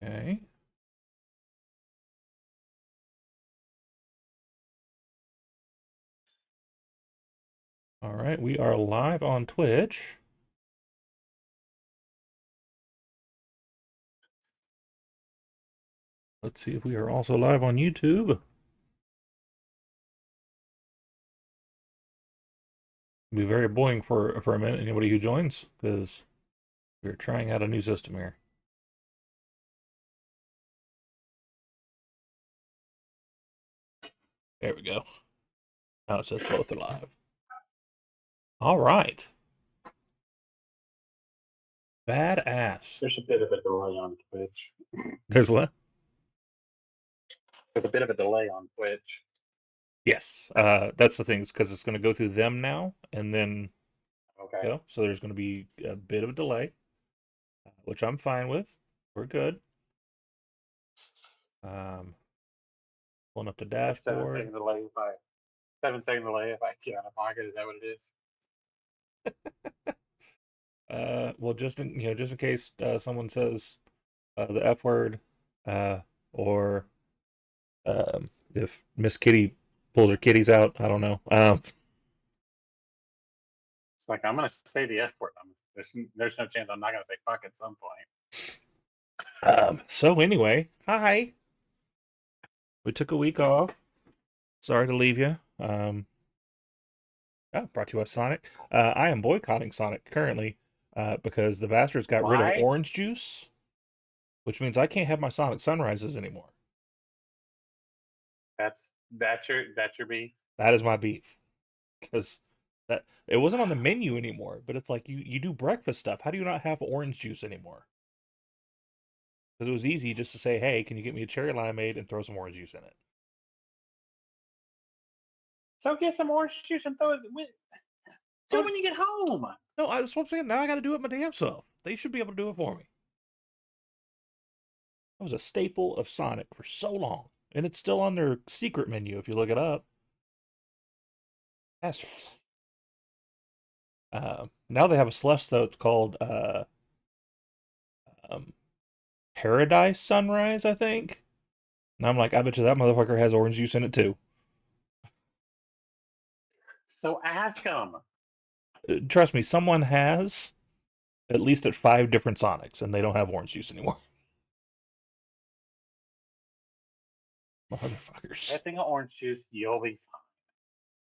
Okay. All right, we are live on Twitch. Let's see if we are also live on YouTube. It'll be very boring for a minute, anybody who joins, because we're trying out a new system here. There we go. Now it says both are live. All right. Badass. There's a bit of a delay on Twitch. There's what? There's a bit of a delay on Twitch. Yes. That's the thing, because it's going to go through them now, and then Okay. go. So there's going to be a bit of a delay, which I'm fine with. We're good. Pulling up the dashboard. 7 second delay if I 7 second delay if I get out of pocket. Is that what it is? Well, just in case someone says the F word, or if Miss Kitty pulls her kitties out, I don't know. It's like I'm gonna say the F word. There's no chance I'm not gonna say fuck at some point. So anyway, hi. We took a week off. Sorry to leave you. Brought to you by Sonic. I am boycotting Sonic currently because the bastards got rid of orange juice, which means I can't have my Sonic Sunrises anymore. That's your beef. That is my beef, because that it wasn't on the menu anymore. But it's like you do breakfast stuff. How do you not have orange juice anymore? Because it was easy just to say, "Hey, can you get me a cherry limeade and throw some orange juice in it?" So get some orange juice and throw it. Do it when you get home. No, that's what I'm saying. Now I got to do it my damn self. They should be able to do it for me. That was a staple of Sonic for so long, and it's still on their secret menu if you look it up. Bastards. Now they have a slush though. It's called Paradise Sunrise, I think. And I'm like, I bet you that motherfucker has orange juice in it too. So ask them. Trust me, someone has at least at 5 different Sonics, and they don't have orange juice anymore. Motherfuckers. That thing of orange juice, you'll be fine.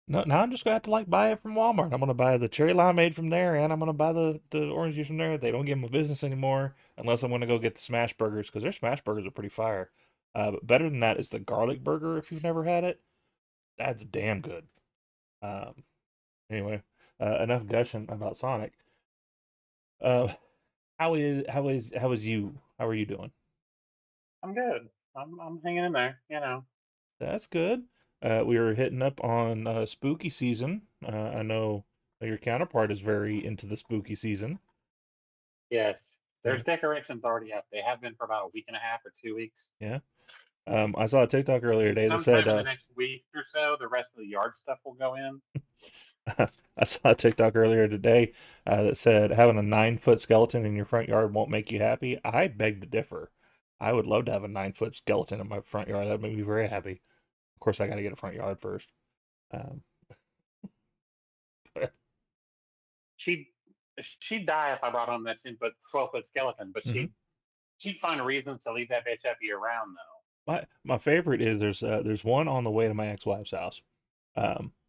No, now I'm just gonna have to buy it from Walmart. I'm gonna buy the cherry limeade from there, and I'm gonna buy the orange juice from there. They don't give them a business anymore unless I'm gonna go get the smash burgers, because their smash burgers are pretty fire. But better than that is the garlic burger. If you've never had it, that's damn good. Anyway, enough gushing about Sonic. How is you? How are you doing? I'm good. I'm hanging in there. You know. That's good. We were hitting up on spooky season. I know your counterpart is very into the spooky season. Yes. There's decorations already up. They have been for about a week and a half or 2 weeks. Yeah. I saw a TikTok earlier today that said in the next week or so, the rest of the yard stuff will go in. I saw a TikTok earlier today that said having a 9-foot skeleton in your front yard won't make you happy. I beg to differ. I would love to have a 9-foot skeleton in my front yard. That would make me very happy. Of course, I got to get a front yard first. She'd die if I brought home that 12-foot skeleton, but she'd find reasons to leave that bitch up year round though. My favorite is there's one on the way to my ex-wife's house.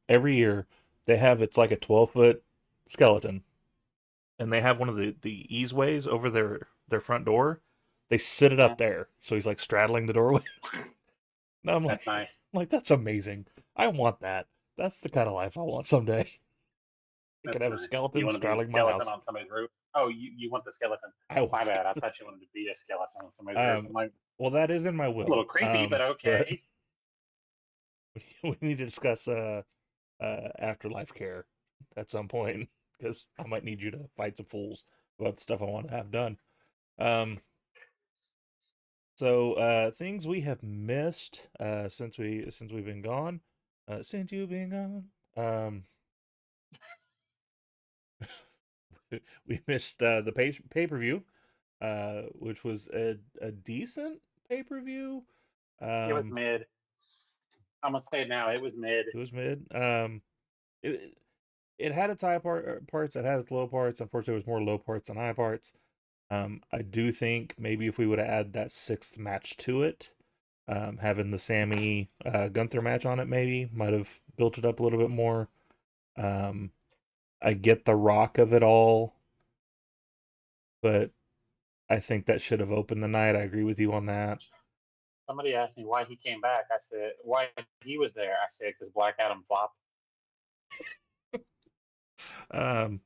Every year they have, it's like a 12-foot skeleton, and they have one of the easeways over their front door. They sit it up there, so he's like straddling the doorway. And I'm That's nice. Like, that's amazing. I want that. That's the kind of life I want someday. I could have a skeleton straddling my house on somebody's roof. Oh, you want the skeleton? My bad. I thought you wanted to be a skeleton on somebody's roof. Like, well, that is in my will. A little creepy, but okay. We need to discuss afterlife care at some point, because I might need you to fight some fools about the stuff I want to have done. So things we have missed since we've been gone. Since you've been gone. We missed the pay-per-view. which was a decent pay-per-view. It was Um, mid. I'm gonna say it now. It was mid. it was mid. It it had its high parts, it had its low parts. Unfortunately, it was more low parts than high parts. I do think maybe if we would have added that sixth match to it, having the Sammy Gunther match on it, maybe might have built it up a little bit more. Um, I get the rock of it all, but I think that should have opened the night. I agree with you on that. Somebody asked me why he came back. I said why he was there. I said because Black Adam flopped. Um,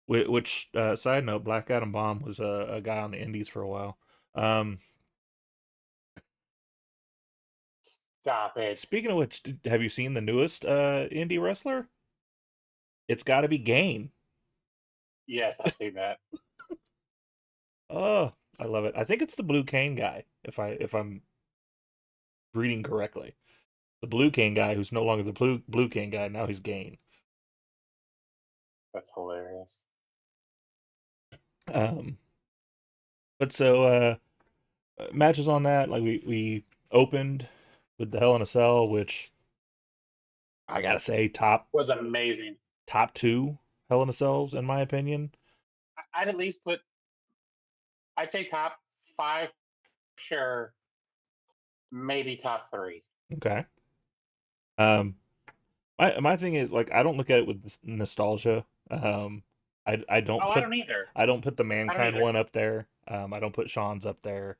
which side note, Black Adam Bomb was a guy on the Indies for a while. Um, Stop it. Speaking of which, have you seen the newest indie wrestler? It's got to be Gain. Yes, I see that. Oh, I love it. I think it's the Blue Cane guy, if I'm reading correctly. The Blue Cane guy, who's no longer the Blue Cane guy, now he's Gain. That's hilarious. Um, but so matches on that, like we opened with the Hell in a Cell, which I gotta say Was amazing. top two Hell in a Cells in my opinion. I'd at least put. I'd say top five, sure. Maybe top three. Okay. Um, my thing is like I don't look at it with nostalgia. I don't Oh, I put don't either. I don't put the I don't Mankind either. one up there. I don't put Sean's up there.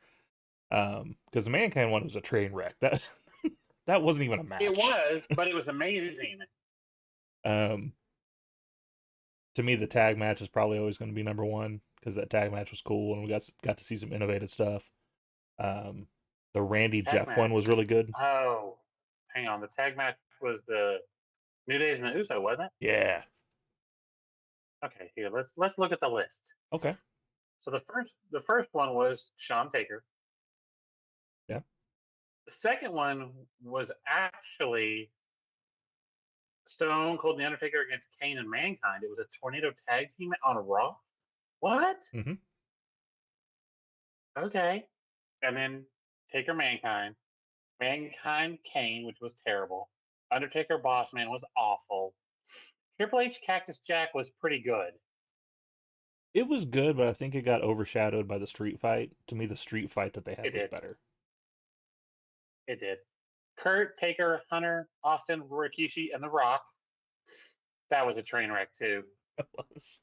Because the Mankind one was a train wreck. That that wasn't even a It match. was, but it was amazing. Um, to me, the tag match is probably always going to be number one because that tag match was cool and we got to see some innovative stuff. Um, the Randy Tag Jeff one match. was really good. Oh, hang on. The tag match was the New Days and the Uso, wasn't Yeah. it? Okay, here let's look at the list. Okay. So the first one was Sean Taker. Yeah. The second one was actually Stone Cold and the Undertaker against Kane and Mankind. It was a tornado tag team on Raw. What? Mm-hmm. Okay. And then Taker Mankind. Mankind Kane, which was terrible. Undertaker Bossman was awful. Triple H Cactus Jack was pretty good. It was good, but I think it got overshadowed by the street fight. To me, the street fight that they had It was did. better. It did. Kurt, Taker, Hunter, Austin, Rikishi, and The Rock. That was a train wreck too. It was.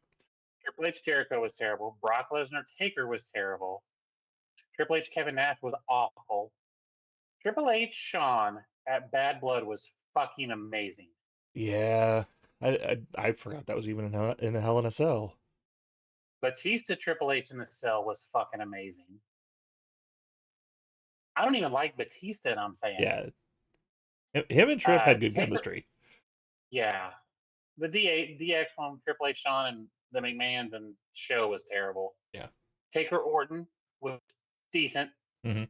Triple H Jericho was terrible. Brock Lesnar Taker was terrible. Triple H Kevin Nash was awful. Triple H Shawn at Bad Blood was fucking amazing. Yeah. I forgot that was even in a Hell in a Cell. Batista Triple H in the cell was fucking amazing. I don't even like Batista, and I'm saying it. Yeah. Him and Tripp had good Taker, chemistry. yeah. The DX one, Triple H Shawn and the McMahons and show was terrible. Yeah. Taker Orton was decent. Mm-hmm.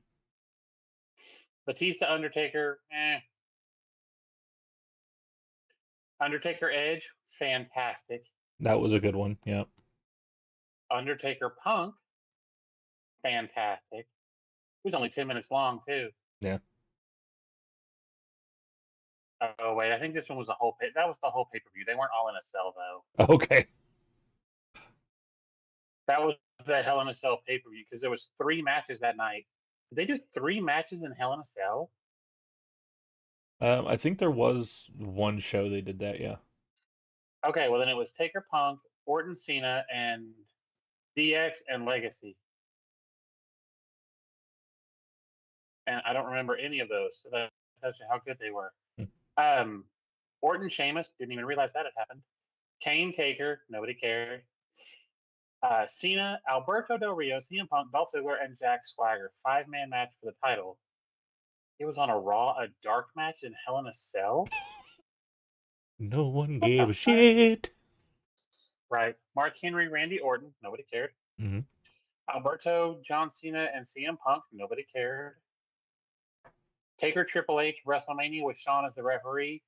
Batista Undertaker, Undertaker Edge, fantastic. That was a good one. Yeah. Undertaker Punk, fantastic. It was only 10 minutes long, too. Yeah. Oh, wait, I think this one was that was the whole pay per view. They weren't all in a cell, though. Okay. That was the Hell in a Cell pay per view because there was 3 matches that night. Did they do 3 matches in Hell in a Cell? I think there was one show they did that. Yeah. Okay, well then it was Taker Punk, Orton Cena, and DX and Legacy. And I don't remember any of those. So that tells you how good they were. Hmm. Orton Sheamus, didn't even realize that had happened. Kane Taker, nobody cared. Cena, Alberto Del Rio, CM Punk, Dolph Ziggler, and Jack Swagger. 5-man match for the title. It was on a Raw, a dark match in Hell in a Cell. No one What the gave a fuck? shit. Right. Mark Henry, Randy Orton, nobody cared. Mm-hmm. Alberto, John Cena, and CM Punk, nobody cared. Taker Triple H, WrestleMania with Shawn as the referee,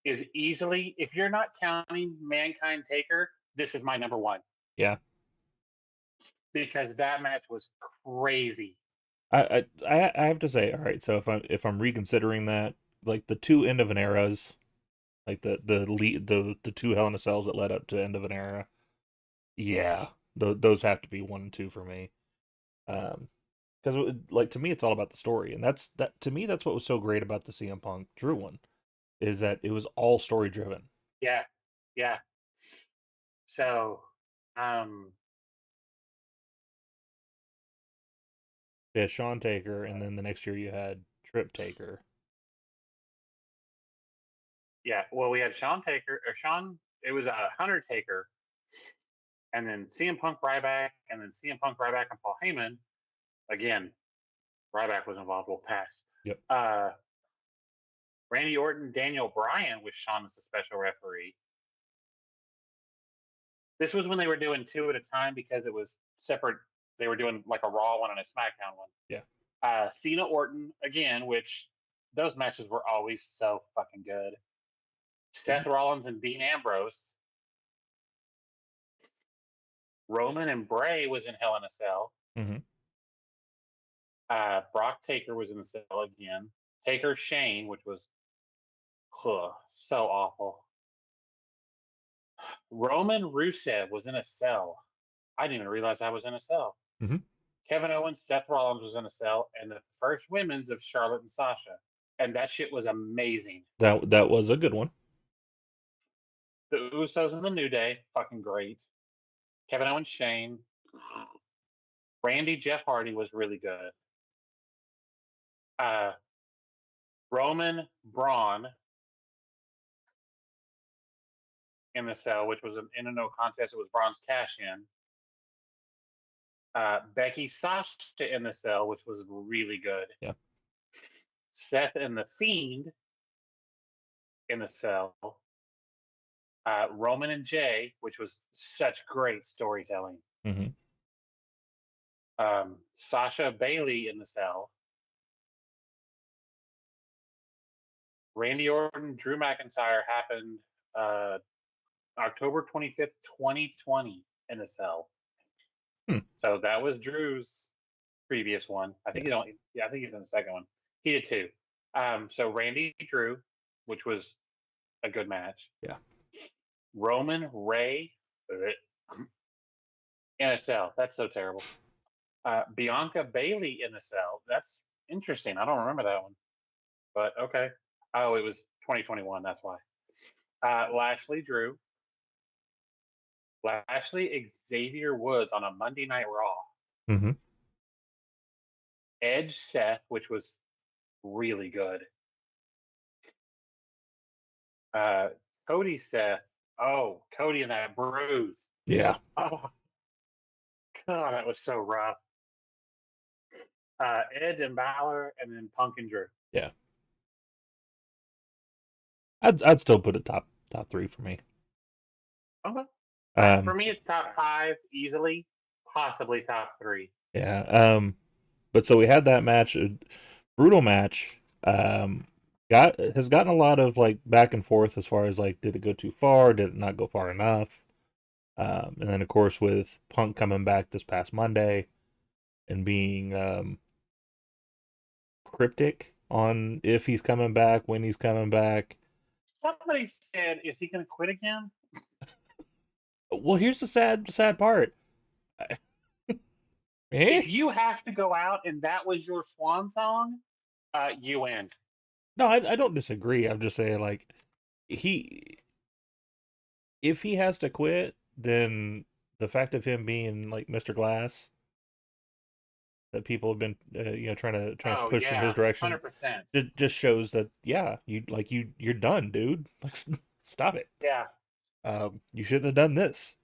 is easily, if you're not counting Mankind Taker, this is my number one. Yeah. because that match was crazy. I have to say, all right. So if I'm reconsidering that, like the two end of an eras, like the two Hell in a Cells that led up to end of an era, yeah, those have to be 1 and 2 for me. Because like to me, it's all about the story, and that to me that's what was so great about the CM Punk Drew one, is that it was all story driven. Yeah, yeah. So, um, They had Sean Taker, and then the next year you had Trip Taker. yeah. Well, we had Sean Taker or Sean. It was a Hunter Taker, and then CM Punk Ryback, and then CM Punk Ryback and Paul Heyman. Again, Ryback was involved. We'll pass. Yep. Randy Orton, Daniel Bryan with Sean as the special referee. This was when they were doing two at a time because it was separate. They were doing like a Raw one and a SmackDown one. Yeah. Cena Orton again, which those matches were always so fucking good. Seth Rollins and Dean Ambrose. Roman and Bray was in Hell in a Cell. Mm-hmm. Brock Taker was in the cell again. Taker Shane, which was so awful. Roman Rusev was in a cell. I didn't even realize I was in a cell. Mm-hmm. Kevin Owens, Seth Rollins was in a cell, and the first women's of Charlotte and Sasha. And that shit was amazing. That was a good one. The Usos and the New Day, fucking great. Kevin Owens, Shane. Randy, Jeff Hardy was really good. Roman, Braun in the cell, which was in a no contest. It was Braun's cash in. Becky, Sasha in the cell, which was really good. Yeah. Seth and the Fiend in the cell. Roman and Jay, which was such great storytelling. Mm-hmm. Sasha Bailey in the cell. Randy Orton, Drew McIntyre happened October 25th, 2020 in the cell. So that was Drew's previous one. I think I think he's in the second one. He did too. So Randy Drew, which was a good match. Yeah. Roman Ray in a cell. That's so terrible. Bianca Bailey in the cell. That's interesting. I don't remember that one. But okay. Oh, it was 2021. That's why. Lashley Drew. Lashley Xavier Woods on a Monday Night Raw. Mm-hmm. Edge Seth, which was really good. Cody Seth. Oh, Cody and that bruise. Yeah. Oh, God, that was so rough. Edge and Balor, and then Punk and Drew. Yeah. I'd still put it top 3 for me. Okay. For me, it's top 5 easily, possibly top 3. Yeah. But so we had that match, a brutal match. Has gotten a lot of like back and forth as far as like, did it go too far? Did it not go far enough? And then of course with Punk coming back this past Monday and being cryptic on if he's coming back, when he's coming back. Somebody said, "Is he going to quit again?" Well, here's the sad part. If you have to go out and that was your swan song, you win. No, I don't disagree. I'm just saying, like, if he has to quit, then the fact of him being like Mr. Glass, that people have been, trying to push in his direction, 100%. it just shows that you're done, dude. Like, stop it. Yeah. You shouldn't have done this.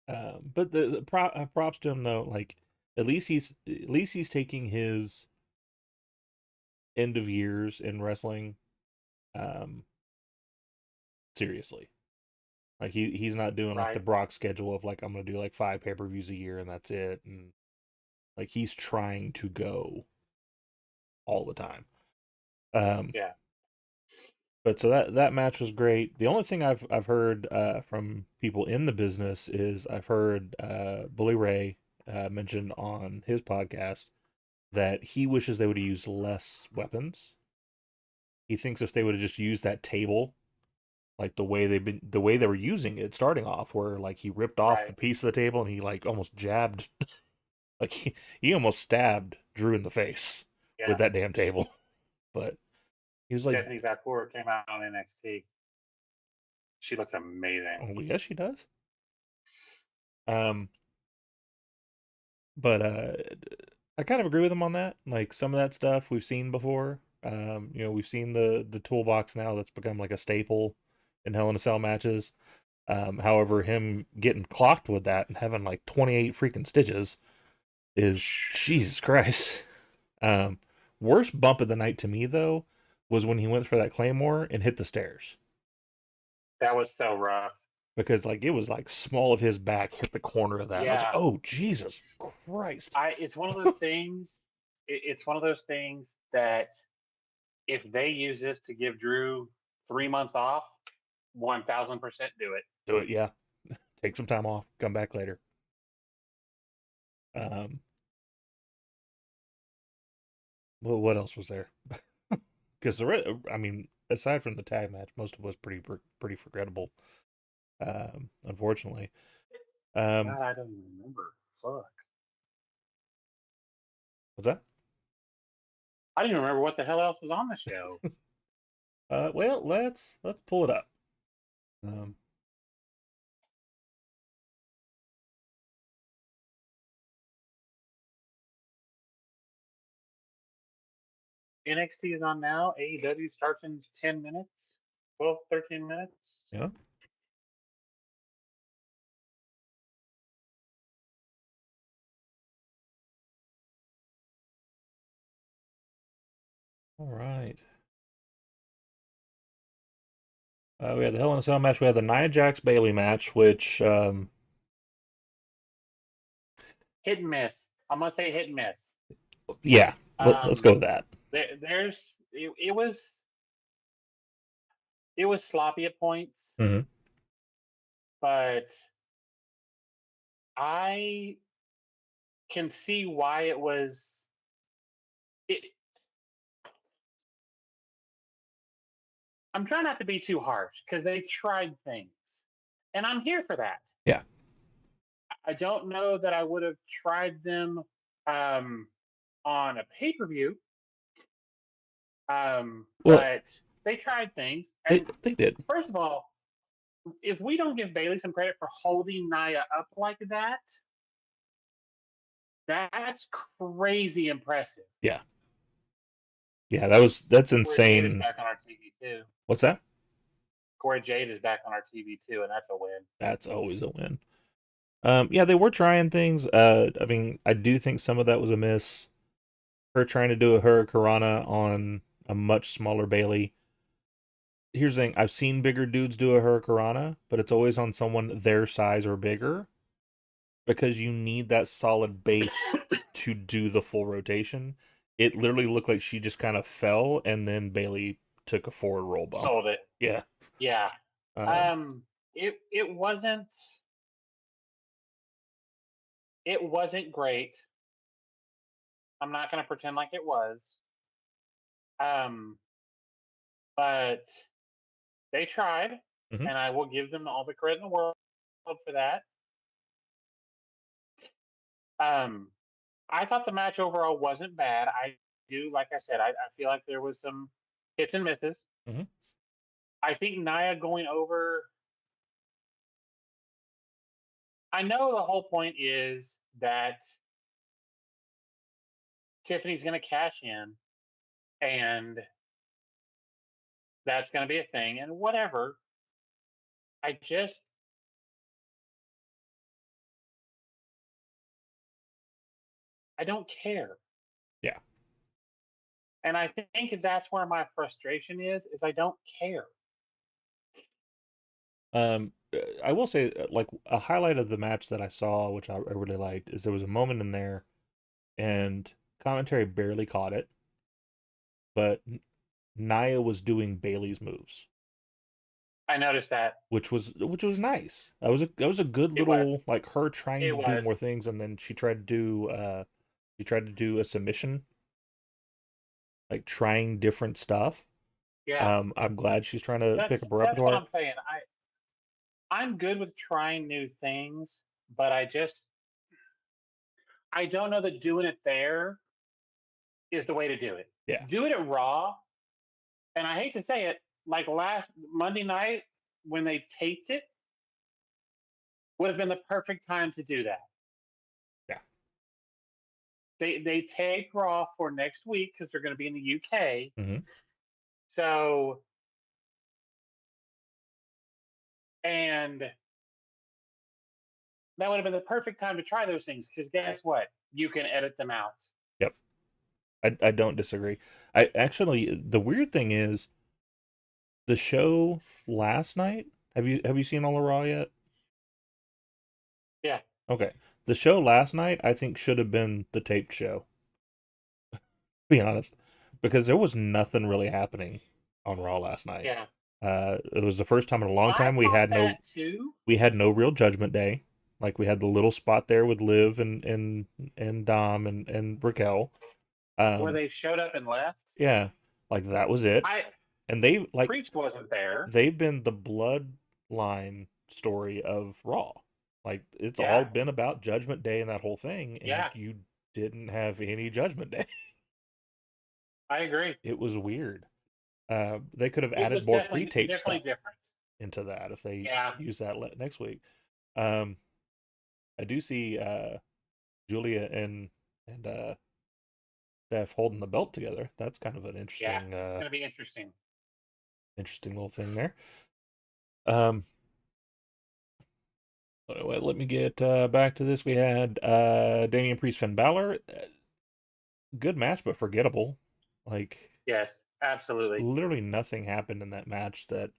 But the props to him though, like at least he's taking his end of years in wrestling seriously. Like he's not doing like the Brock schedule of like, I'm gonna do like 5 pay-per-views a year and that's it, and like he's trying to go all the time. Yeah. But so that match was great. The only thing I've heard from people in the business is I've heard Bully Ray mention on his podcast that he wishes they would have used less weapons. He thinks if they would have just used that table, like the way they were using it starting off, where like he ripped off the Right. piece of the table and he like almost jabbed, like he almost stabbed Drew in the face with Yeah. that damn table. But he was like, Stephanie Vacour came out on NXT. She looks amazing. "Oh, yes, she does." Um, but I kind of agree with him on that. Like some of that stuff we've seen before. We've seen the toolbox now that's become like a staple in Hell in a Cell matches. However, him getting clocked with that and having like 28 freaking stitches is Jesus Christ. Um, Worst bump of the night to me though was when he went for that claymore and hit the stairs That was so rough. because like it was like small of his back hit the corner of that. And I was like, Yeah. oh Jesus Christ. It's one of those things. It's one of those things that if they use this to give Drew 3 months off, 1000% do it. Do it, yeah. Take some time off, come back later. Um, well, what else was there? Because I mean, aside from the tag match, most of it was pretty forgettable. Unfortunately. Um, God, I don't even remember. Fuck. what's that? I don't even remember what the hell else was on the show. Well, let's pull it up. Um, NXT is on now. AEW starts in 10 minutes, 12, 13 minutes. yeah. All right. We had the Hell in a Cell match. We had the Nia Jax Bailey match, which Hit and miss. I'm going to say hit and miss. yeah, let's go with that. It was sloppy at points, Mm-hmm. but I can see why it was. It, I'm trying not to be too harsh because they tried things, and I'm here for that. Yeah. I don't know that I would have tried them um, on a pay per view, Well, but they tried things. they And they did. first of all, if we don't give Bailey some credit for holding Nia up like that, that's crazy impressive. Yeah. Yeah, that's Corey Jade is insane. back on our TV too. What's that? Corey Jade is back on our TV too, and that's a win. That's always a win. Yeah, they were trying things. I mean, I do think some of that was a miss. Her trying to do a Hurricanrana on a much smaller Bailey. Here's the thing: I've seen bigger dudes do a Hurricanrana, but it's always on someone their size or bigger because you need that solid base to do the full rotation. It literally looked like she just kind of fell, and then Bailey took a forward roll bump. Sold it. Yeah. Yeah. Um, It wasn't great. I'm not going to pretend like it was. Um, but they tried, Mhm. and I will give them all the credit in the world for that. Um, I thought the match overall wasn't bad. I do, like I said, I feel like there was some hits and misses. Mhm. I think Nia going over. I know the whole point is that Tiffany's going to cash in, and that's going to be a thing, and whatever. I just I don't care. Yeah. And I think that's where my frustration is I don't care. I will say, like a highlight of the match that I saw, which I really liked, is there was a moment in there, and commentary barely caught it, but Nia was doing Bailey's moves, I noticed that. which was nice. That was a good It was. little, like, her trying It to do was. more things, and then she tried to do a submission, like trying different stuff. Yeah. I'm glad she's trying to pick up her That's what repertoire. I'm saying. I'm good with trying new things, but I don't know that doing it there is the way to do it. Yeah, Do it at Raw, and I hate to say it, like last Monday night when they taped it, would have been the perfect time to do that. yeah. They taped Raw for next week because they're going to be in the UK. Hmm. So and that would have been the perfect time to try those things because guess what? You can edit them out. Yep. I don't disagree. I actually, the weird thing is the show last night. Have you seen all of Raw yet? Yeah, Okay. The show last night, I think, should have been the taped show, to be honest, because there was nothing really happening on Raw last night. yeah. It was the first time in a long I time we thought had no that too. we had no real Judgment Day. Like, we had the little spot there with Liv and Dom and Raquel. Where Um, they showed up and left. yeah, like that was it. I And Preach wasn't there. they've been the bloodline story of Raw. Like, it's all Yeah, been about Judgment Day and that whole thing, and yeah. you didn't have any Judgment Day. I agree. It was weird. They could have It added was more definitely pre-tape stuff different. into that if they Yeah, use that next week. Um, I do see Julia and Steph holding the belt together. That's kind of an yeah. interesting It's gonna be interesting. interesting little thing there. Um, wait, let me get back to this. We had Damian Priest, Finn Balor. Good match, but forgettable. Like, Yes, absolutely. literally nothing happened in that match that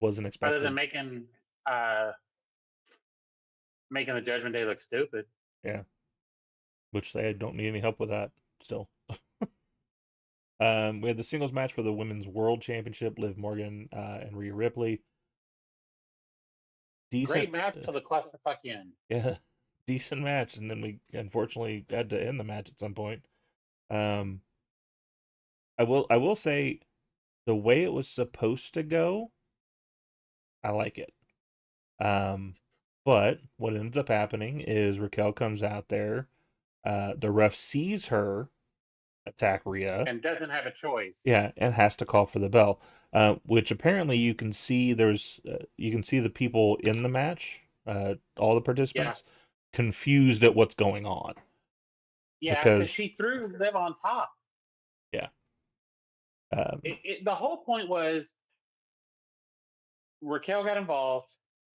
wasn't Other than expected. uh making the Judgment Day look stupid. Yeah, which they don't need any help with that still. We had the singles match for the Women's World Championship, Liv Morgan and Rhea Ripley. Decent, Great match till the clusterfuck end. yeah, decent match, and then we unfortunately had to end the match at some point. Um, I will say the way it was supposed to go, I like it. Um, but what ends up happening is Raquel comes out there. The ref sees her attack Rhea, And doesn't have a choice. yeah, and has to call for the bell. Which apparently you can see the people in the match, all the Yeah, participants, confused at what's going on yeah, because because, she threw Liv on top. yeah, um, The whole point was Raquel got involved,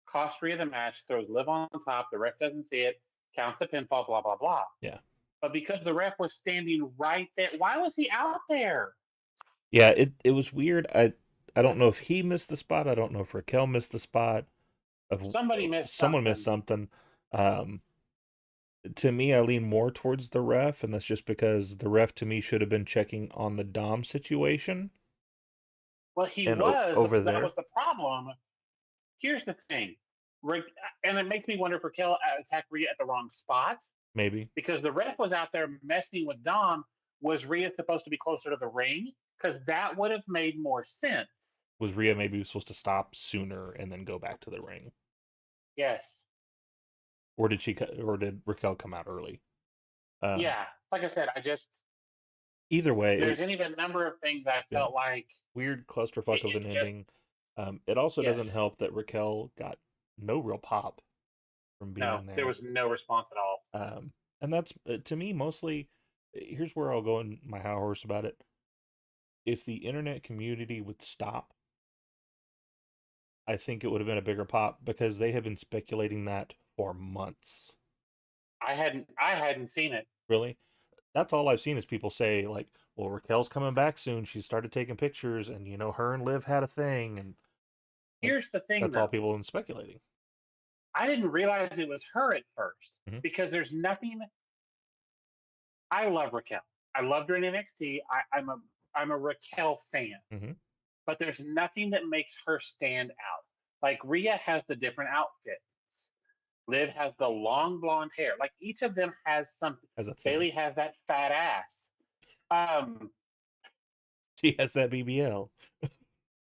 cost Rhea the match, throws Liv on top, the ref doesn't see it, counts the pinfall, blah, blah, blah. yeah, But because the ref was standing right there, why was he out there? yeah. It was weird. I don't know if he missed the spot. I don't know if Raquel missed the spot. Of Somebody missed someone missed something. something. Um, to me, I lean more towards the ref, and that's just because the ref to me should have been checking on the Dom situation Well, he and was. over That there, was the problem. Here's the thing. And it makes me wonder if Raquel attacked Rhea at the wrong spot maybe. because the ref was out there messing with Dom. Was Rhea supposed to be closer to the ring? Because that would have made more sense. Was Rhea maybe supposed to stop sooner and then go back to the ring, Yes. or did Raquel come out early? Um, Yeah. Like I said, Either way, there's any number of things I yeah, felt like weird clusterfuck of it an just, ending. It also doesn't yes. help that Raquel got no real pop from No, being there there. was no response at all. And that's, to me, mostly. Here's where I'll go in my high horse about it. If the internet community would stop, I think it would have been a bigger pop because they have been speculating that for months. I hadn't seen it. Really? That's all I've seen is people say, like, well, Raquel's coming back soon. She started taking pictures, and, her and Liv had a thing. And, like, Here's the thing that's all though. people have been speculating. I didn't realize it was her at first Hmm. because there's nothing. I love Raquel. I loved her in NXT. I'm a I'm a Raquel fan, Mm-hmm. but there's nothing that makes her stand out. Like Rhea has the different outfits. Liv has the long blonde hair. Like each of them has something. As a thing, Bailey has that fat ass. Um, she has that BBL.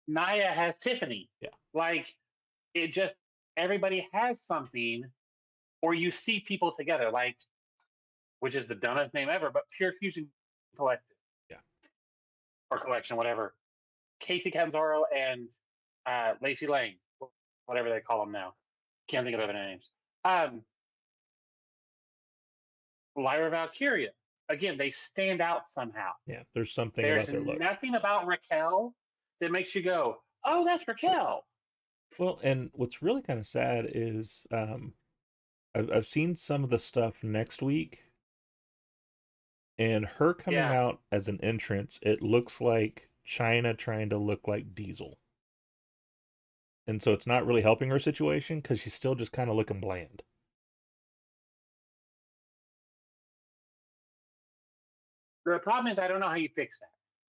Nia has Tiffany. Yeah. Like it just everybody has something, or you see people together. Like which is the dumbest name ever, but Pure Fusion Collective. Yeah. Or collection, whatever. Casey Canzaro and Lacey Lane, whatever they call them now. Can't think of other names. Lyra Valkyria. Again, they stand out somehow. Yeah. There's something There's about their look. nothing about Raquel that makes you go, "Oh, that's Raquel." Well, and what's really kind of sad is I've seen some of the stuff next week, and her coming Yeah, out as an entrance, it looks like China trying to look like Diesel. And so it's not really helping her situation because she's still just kind of looking bland. the problem is I don't know how you fix that.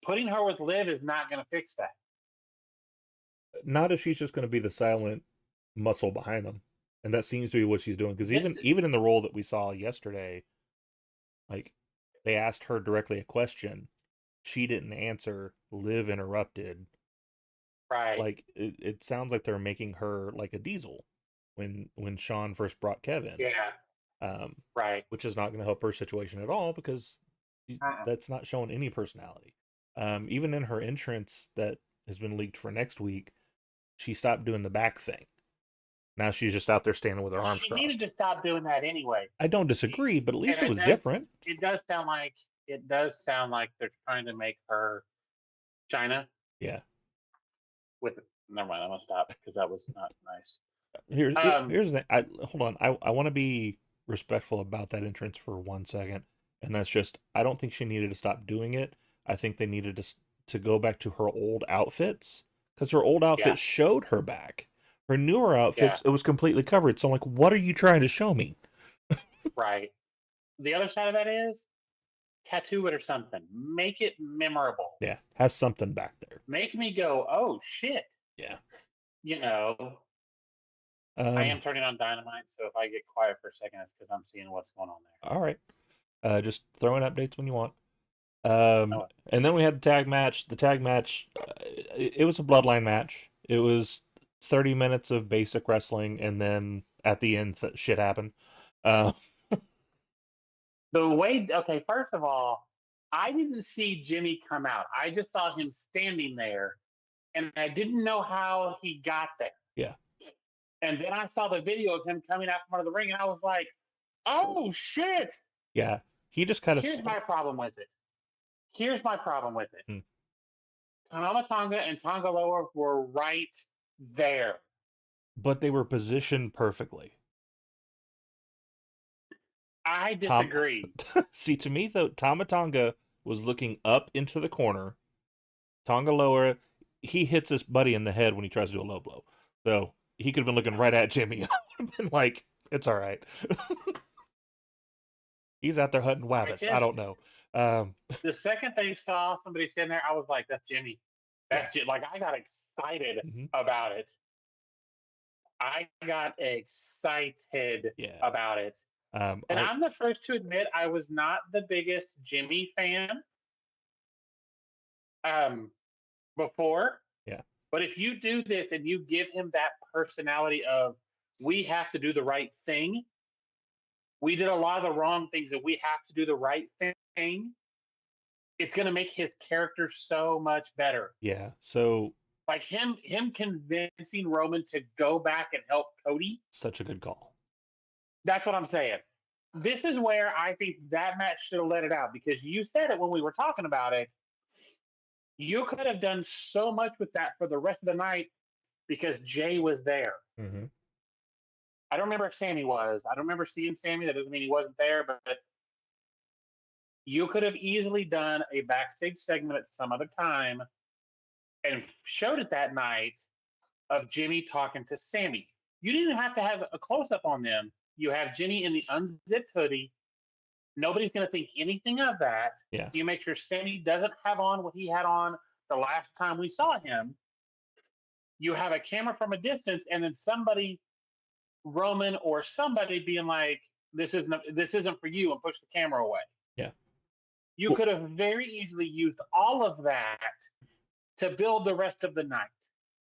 Putting her with Liv is not going to fix that. Not if she's just going to be the silent muscle behind them. And that seems to be what she's doing. Because This, even in the role that we saw yesterday, like they asked her directly a question, she didn't answer. Liv interrupted. right? Like it sounds like they're making her like a Diesel when Sean first brought Kevin. Yeah, Um, right. which is not going to help her situation at all because Uh-uh. that's not showing any personality. Even in her entrance that has been leaked for next week, she stopped doing the back thing. Now she's just out there standing with her arms She needed crossed. to stop doing that anyway. I don't disagree, but at least And it was different. it does sound like they're trying to make her China Yeah. with. Never mind, I'm gonna stop because that was not nice. Here's the thing. Hold on. I want to be respectful about that entrance for 1 second, and that's just I don't think she needed to stop doing it. I think they needed to go back to her old outfits because her old Yeah, outfits showed her back. Her newer yeah, outfits, it was completely covered. So I'm like, what are you trying to show me? right. The other side of that is tattoo it or something. Make it memorable. Yeah, have something back there. Make me go, oh shit. Yeah. You know, I Um. am turning on Dynamite, so if I get quiet for a second, it's because I'm seeing what's going on there. All right. Just throw in updates when you want. Oh, And then we had the tag match. The tag match, it was a bloodline match. It was 30 minutes of basic wrestling, and then at the end, shit happened. Uh, the way, okay, first of all, I didn't see Jimmy come out. I just saw him standing there, and I didn't know how he got there. yeah, And then I saw the video of him coming out from under the ring, and I was like, oh shit. yeah. He just kind of. Here's my problem with it. Here's my problem with it. Hmm. Tama Tonga and Tonga Loa were right there. But they were positioned perfectly. I Tom, disagree. see, to me though, Tama Tonga was looking up into the corner. Tonga Loa, he hits his buddy in the head when he tries to do a low blow. So he could have been looking right at Jimmy. I would have been like, it's all right. He's out there hunting wabbits. I don't know. The second they saw somebody sitting there, I was like, that's Jimmy. That's Yeah. it. Like I got excited Mhm. about it. I got excited Yeah. about it. And I'm the first to admit I was not the biggest Jimmy fan before. Yeah. But if you do this and you give him that personality of we have to do the right thing, we did a lot of the wrong things and we have to do the right thing, it's going to make his character so much better. Yeah. So Like him convincing Roman to go back and help Cody. such a good call. That's what I'm saying. This is where I think that match should have let it out because you said it when we were talking about it. You could have done so much with that for the rest of the night because Jay was there. Mm-hmm. I don't remember if Sammy was. I don't remember seeing Sammy. That doesn't mean he wasn't there, but you could have easily done a backstage segment at some other time and showed it that night of Jimmy talking to Sammy. You didn't have to have a close up on them. You have Jimmy in the unzipped hoodie Nobody's going to think anything of that. Yeah. So you make sure Sammy doesn't have on what he had on the last time we saw him. You have a camera from a distance, and then somebody, Roman or somebody, being like, "This isn't for you," and push the camera away. Yeah. You could have very easily used all of that to build the rest of the night.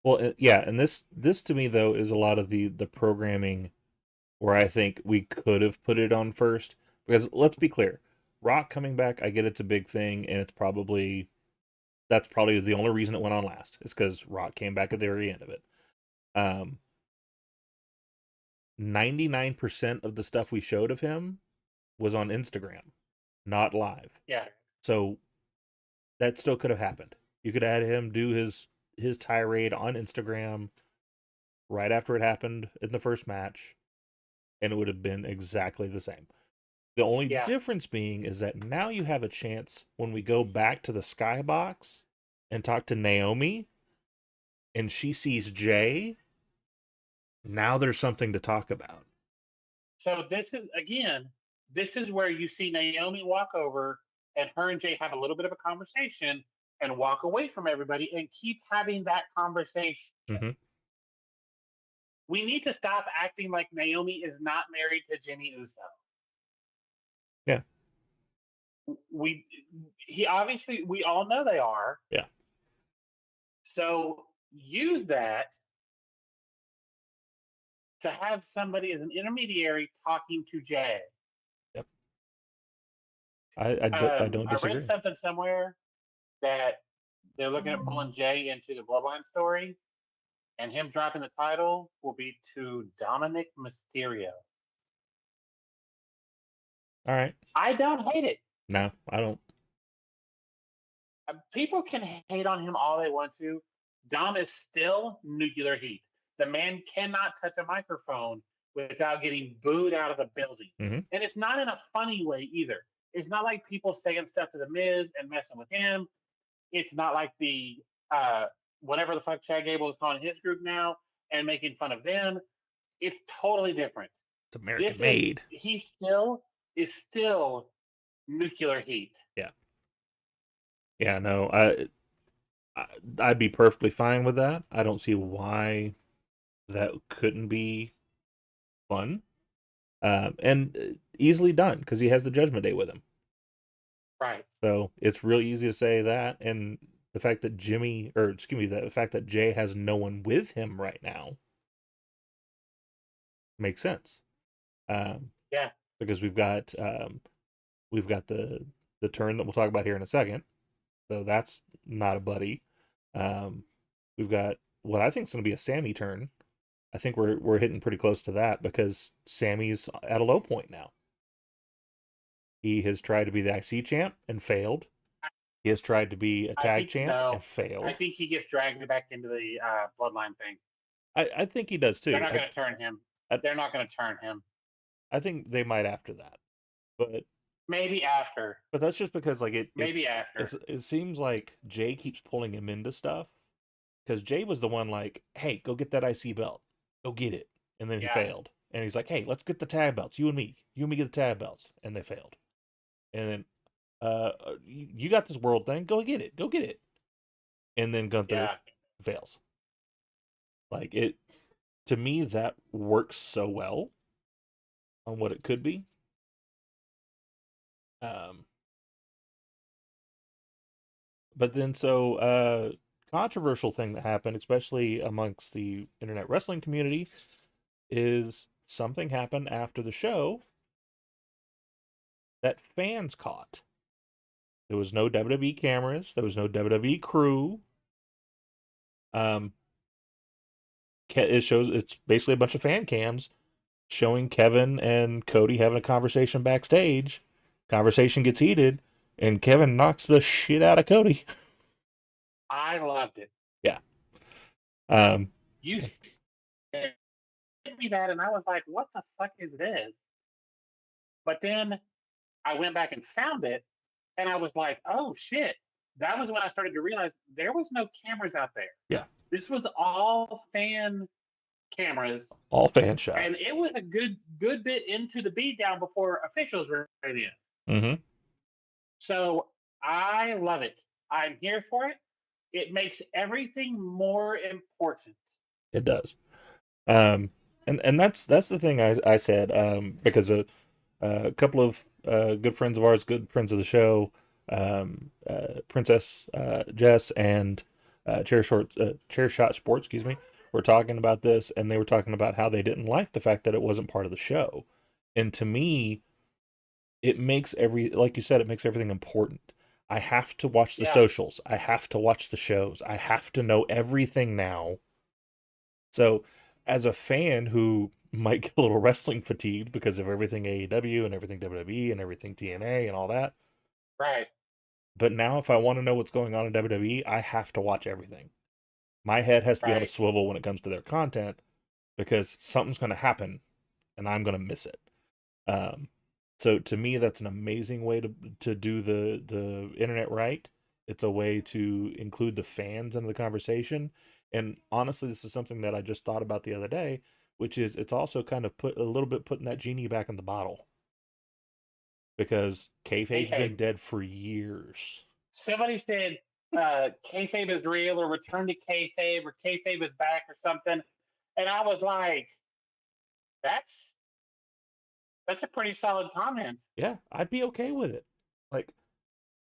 Well, yeah, and this to me though is a lot of the programming where I think we could have put it on first, because let's be clear, Rock coming back, I get it's a big thing, and that's probably the only reason it went on last, is because Rock came back at the very end of it. 99% of the stuff we showed of him was on Instagram, not live. Yeah. So that still could have happened. You could have had him do his tirade on Instagram right after it happened in the first match, and it would have been exactly the same. The only difference being is that now you have a chance when we go back to the skybox and talk to Naomi and she sees Jay. Now there's something to talk about. So this is where you see Naomi walk over and her and Jay have a little bit of a conversation and walk away from everybody and keep having that conversation. Mm-hmm. We need to stop acting like Naomi is not married to Jimmy Uso. Yeah. We all know they are. Yeah. So use that to have somebody as an intermediary talking to Jay. Yep. I don't disagree. I read something somewhere that they're looking at pulling Jay into the Bloodline story, and him dropping the title will be to Dominic Mysterio. All right. I don't hate it. No, I don't. People can hate on him all they want to. Dom is still nuclear heat. The man cannot touch a microphone without getting booed out of the building. Mm-hmm. And it's not in a funny way either. It's not like people saying stuff to The Miz and messing with him. It's not like the whatever the fuck Chad Gable is calling his group now and making fun of them. It's totally different. It's American made. He is still nuclear heat. Yeah. Yeah, no, I'd be perfectly fine with that. I don't see why that couldn't be fun. And easily done, because he has the Judgment Day with him. Right. So it's real easy to say that, and the fact that the fact that Jay has no one with him right now makes sense. Yeah. Because we've got the turn that we'll talk about here in a second. So that's not a buddy. We've got what I think is going to be a Sammy turn. I think we're hitting pretty close to that, because Sammy's at a low point now. He has tried to be the IC champ and failed. He has tried to be a tag champ and failed. I think he gets dragged back into the bloodline thing. I think he does too. They're not going to turn him. They're not going to turn him. I think they might after that, but maybe after. But that's just because after. It seems like Jay keeps pulling him into stuff, because Jay was the one like, "Hey, go get that IC belt, go get it," and then he failed, and he's like, "Hey, let's get the tag belts, you and me get the tag belts," and they failed, and then you got this world thing, go get it, and then Gunther fails. Like, it, to me, that works so well on what it could be. But then, controversial thing that happened, especially amongst the internet wrestling community, is something happened after the show that fans caught. There was no WWE cameras. There was no WWE crew. It's basically a bunch of fan cams showing Kevin and Cody having a conversation backstage. Conversation gets heated, and Kevin knocks the shit out of Cody. I loved it. Yeah. You sent me that, and I was like, "What the fuck is this?" But then I went back and found it, and I was like, "Oh shit!" That was when I started to realize there was no cameras out there. Yeah. This was all fan cameras, all fan shot, and it was a good bit into the beatdown before officials were in. Mm-hmm. So I love it. I'm here for it. It makes everything more important. It does. Um, and that's the thing I said, because a couple of good friends of ours, good friends of the show, Princess Jess and Chair Shot Sports, excuse me, were talking about this, and they were talking about how they didn't like the fact that it wasn't part of the show. And to me, it makes like you said, it makes everything important. I have to watch the Yeah, socials. I have to watch the shows. I have to know everything now. So, as a fan who might get a little wrestling fatigued because of everything AEW and everything WWE and everything TNA and all that, right, but now if I want to know what's going on in WWE, I have to watch everything. My head has to be on a right. swivel when it comes to their content because something's going to happen and I'm going to miss it. Um, so to me, that's an amazing way to do the internet right. It's a way to include the fans in the conversation. And honestly, this is something that I just thought about the other day, which is it's also kind of put a little bit putting that genie back in the bottle because kayfabe's been Kayfabe. dead for years. Somebody said kayfabe is real or return to kayfabe or kayfabe is back or something, and I was like, that's that's a pretty solid comment. Yeah, I'd be okay with it. Like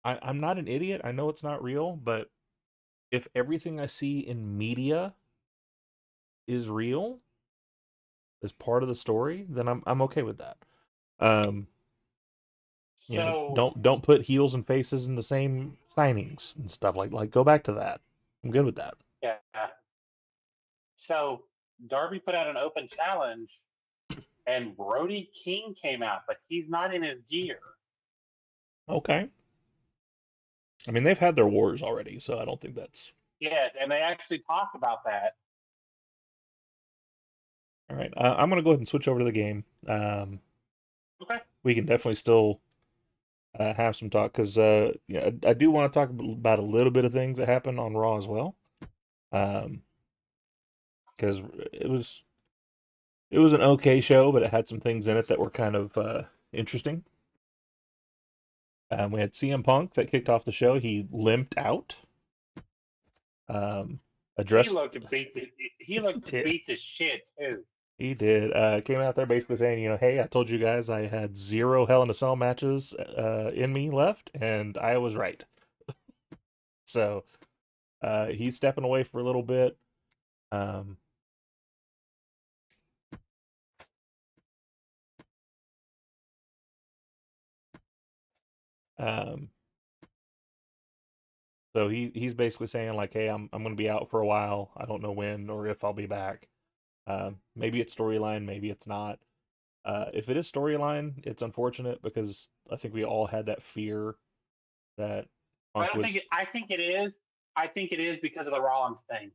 I'm not an idiot. I know it's not real, but if everything I see in media is real, as part of the story, then I'm okay with that. Um, So don't put heels and faces in the same signings and stuff like go back to that. I'm good with that. yeah, so Darby put out an open challenge, and Brody King came out, but he's not in his gear. Okay. I mean, they've had their wars already, so I don't think that's Yes, and they actually talked about that. all right. I'm gonna go ahead and switch over to the game. Okay. We can definitely still have some talk because yeah, I do want to talk about a little bit of things that happened on Raw as well. Um, because it was an okay show, but it had some things in it that were kind of interesting. We had CM Punk that kicked off the show. He limped out. Um, He addressed looked beat to he looked did beat to shit too. he did came out there basically saying, hey, I told you guys I had 0 Hell in a Cell matches in me left, and I was right. So he's stepping away for a little bit. Um, um, so he's basically saying like, hey, I'm gonna be out for a while. I don't know when or if I'll be back. Maybe it's storyline, maybe it's not. If it is storyline, it's unfortunate because I think we all had that fear that But I Punk don't think was. it, I think it is. I think it is because of the Rollins thing.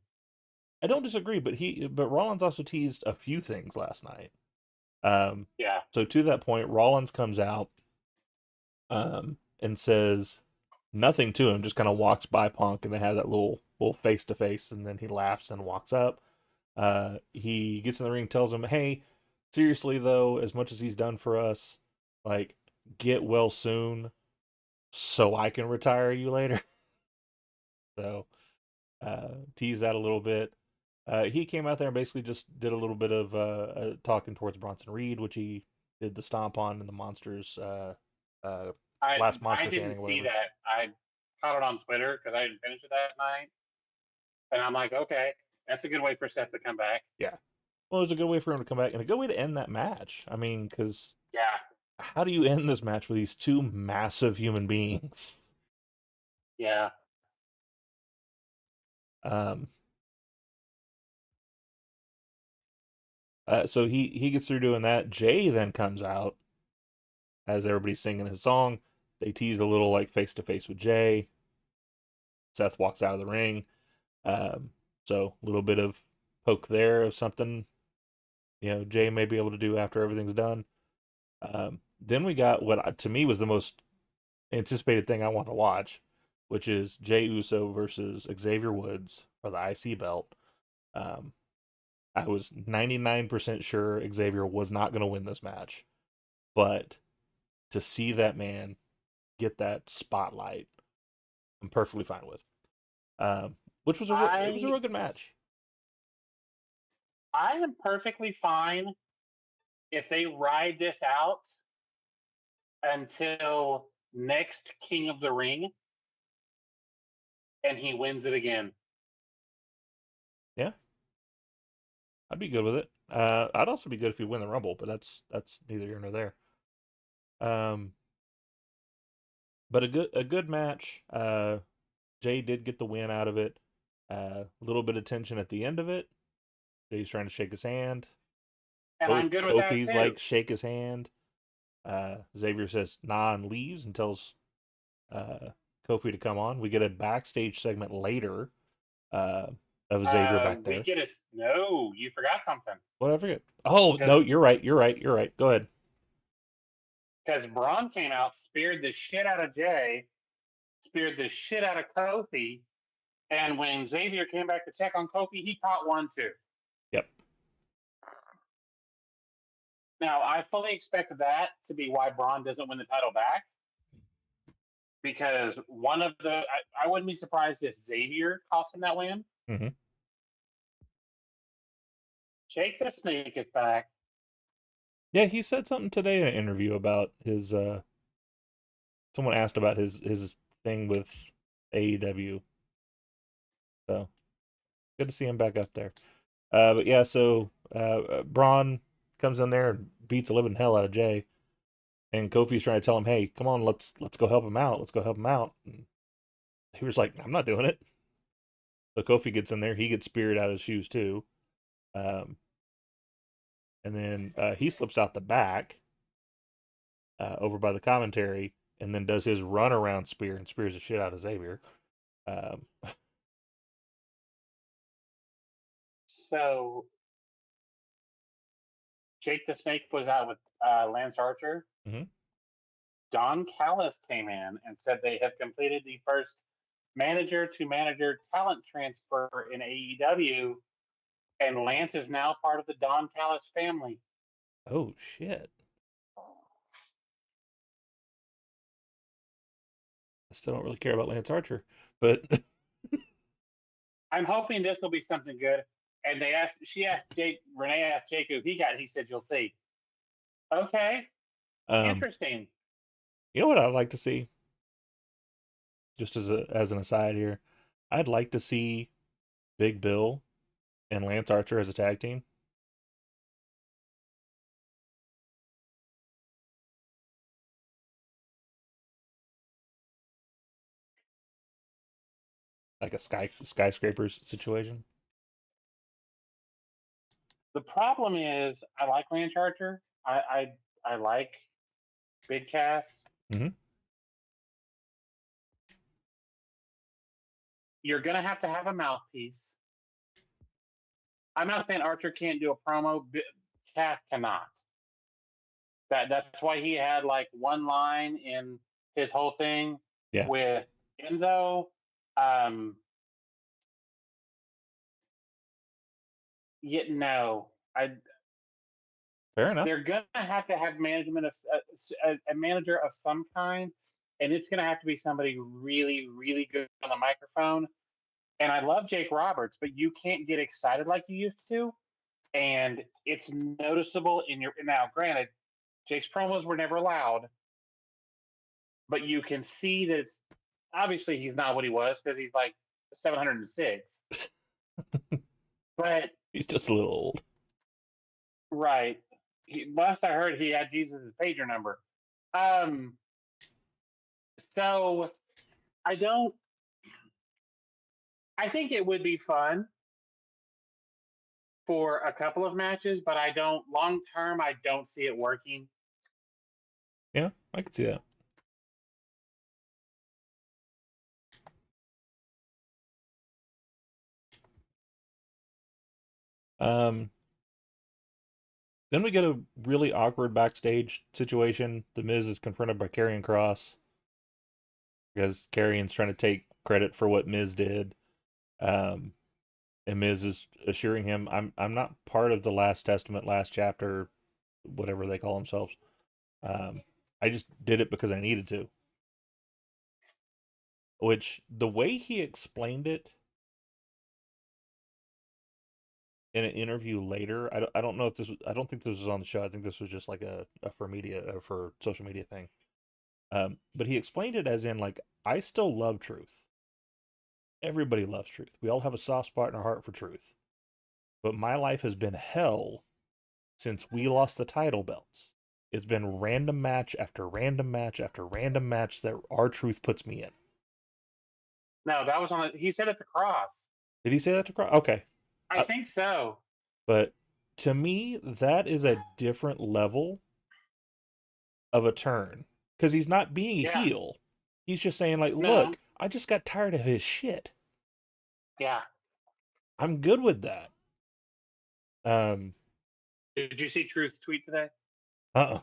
I don't disagree, but Rollins also teased a few things last night. Um, Yeah. so to that point, Rollins comes out and says nothing to him, just kind of walks by Punk, and they have that little face to face, and then he laughs and walks up. He gets in the ring, tells him, "Hey, seriously though, as much as he's done for us, like get well soon, so I can retire you later." So tease that a little bit. He came out there and basically just did a little bit of talking towards Bronson Reed, which he did the stomp on in the Monsters uh, last I Monster didn't Standing or see whatever. that. I caught it on Twitter because I didn't finish it that night, and I'm like, okay, that's a good way for Seth to come back. Yeah. Well, it was a good way for him to come back and a good way to end that match. I mean, because Yeah. how do you end this match with these two massive human beings? Yeah. Um, so he gets through doing that. Jay then comes out as everybody's singing his song. They tease a little like face to face with Jay. Seth walks out of the ring. Um, so a little bit of poke there of something Jay may be able to do after everything's done. Then we got what to me was the most anticipated thing I want to watch, which is Jay Uso versus Xavier Woods for the IC belt. Um, I was 99% sure Xavier was not going to win this match, but to see that man get that spotlight, I'm perfectly fine with. Which was it was a I real good match. I am perfectly fine if they ride this out until next King of the Ring and he wins it again. Yeah, I'd be good with it. I'd also be good if you win the Rumble, but that's neither here nor there. Um, but a good match. Jay did get the win out of it. A little bit of tension at the end of it. Jay's trying to shake his hand. And I'm good with that Kofi's too. like shake his hand. Xavier says nah and leaves and tells uh, Kofi to come on. We get a backstage segment later uh, of Xavier back We there. get a no. You forgot something What I forget? Oh because no, you're right. You're right. You're right. Go ahead. Braun came out, speared the shit out of Jay, speared the shit out of Kofi, and when Xavier came back to check on Kofi, he caught one too. Yep. Now I fully expect that to be why Braun doesn't win the title back, because one of the I wouldn't be surprised if Xavier cost him that win. Mm-hmm. Jake the Snake is back. Yeah, he said something today in an interview about his. Someone asked about his thing with AEW. So good to see him back up there. But yeah, so Braun comes in there and beats the living hell out of Jay, and Kofi's trying to tell him, "Hey, come on, let's go help him out. Let's go help him out." And he was like, "I'm not doing it." So Kofi gets in there. He gets speared out of his shoes too. Um, and then he slips out the back over by the commentary, and then does his run around spear and spears the shit out of Xavier. Um, So Jake the Snake was out with Lance Archer. mhm. Don Callis came in and said they have completed the first manager to manager talent transfer in AEW, and Lance is now part of the Don Callis family. Oh shit! I still don't really care about Lance Archer, but I'm hoping this will be something good. And Renee asked Jake who he got. He said, "You'll see." Okay, um, interesting. you know what I'd like to see? Just as an aside here, I'd like to see Big Bill and Lance Archer as a tag team. Like a skyscrapers situation. The problem is, I like Lance Archer. I like Big Cass. Mm-hmm. You're gonna have to have a mouthpiece. I'm not saying Archer can't do a promo. Cass cannot. That's why he had like one line in his whole thing Yeah, with Enzo. Um, yet no, fair enough. they're gonna have to have management of a manager of some kind, and it's gonna have to be somebody really, really good on the microphone. And I love Jake Roberts, but you can't get excited like you used to, and it's noticeable in your now. Granted, Jake's promos were never loud, but you can see that it's obviously he's not what he was because he's like 706. But He's just a little old. right, last I heard, he had Jesus' pager number. Um, so I don't. I think it would be fun for a couple of matches, but I don't long term. I don't see it working. Yeah, I could see that. Um, then we get a really awkward backstage situation. The Miz is confronted by Karrion Kross because Karrion's trying to take credit for what Miz did. Um, and Miz is assuring him, I'm not part of the Last Testament, last chapter, whatever they call themselves. Um, I just did it because I needed to. Which the way he explained it in an interview later, I don't know if this was, I don't think this was on the show. I think this was just like a for media for social media thing. But he explained it as in like, I still love truth. Everybody loves truth. We all have a soft spot in our heart for truth. But my life has been hell since we lost the title belts. It's been random match after random match after random match that R-Truth puts me in. No, that was on. He said it to Cross. Did he say that to Cross? Okay. I think so. But to me, that is a different level of a turn. Because he's not being a Yeah. heel. He's just saying, like, No. look, I just got tired of his shit. Yeah. I'm good with that. Did you see Truth's tweet today? Uh-uh.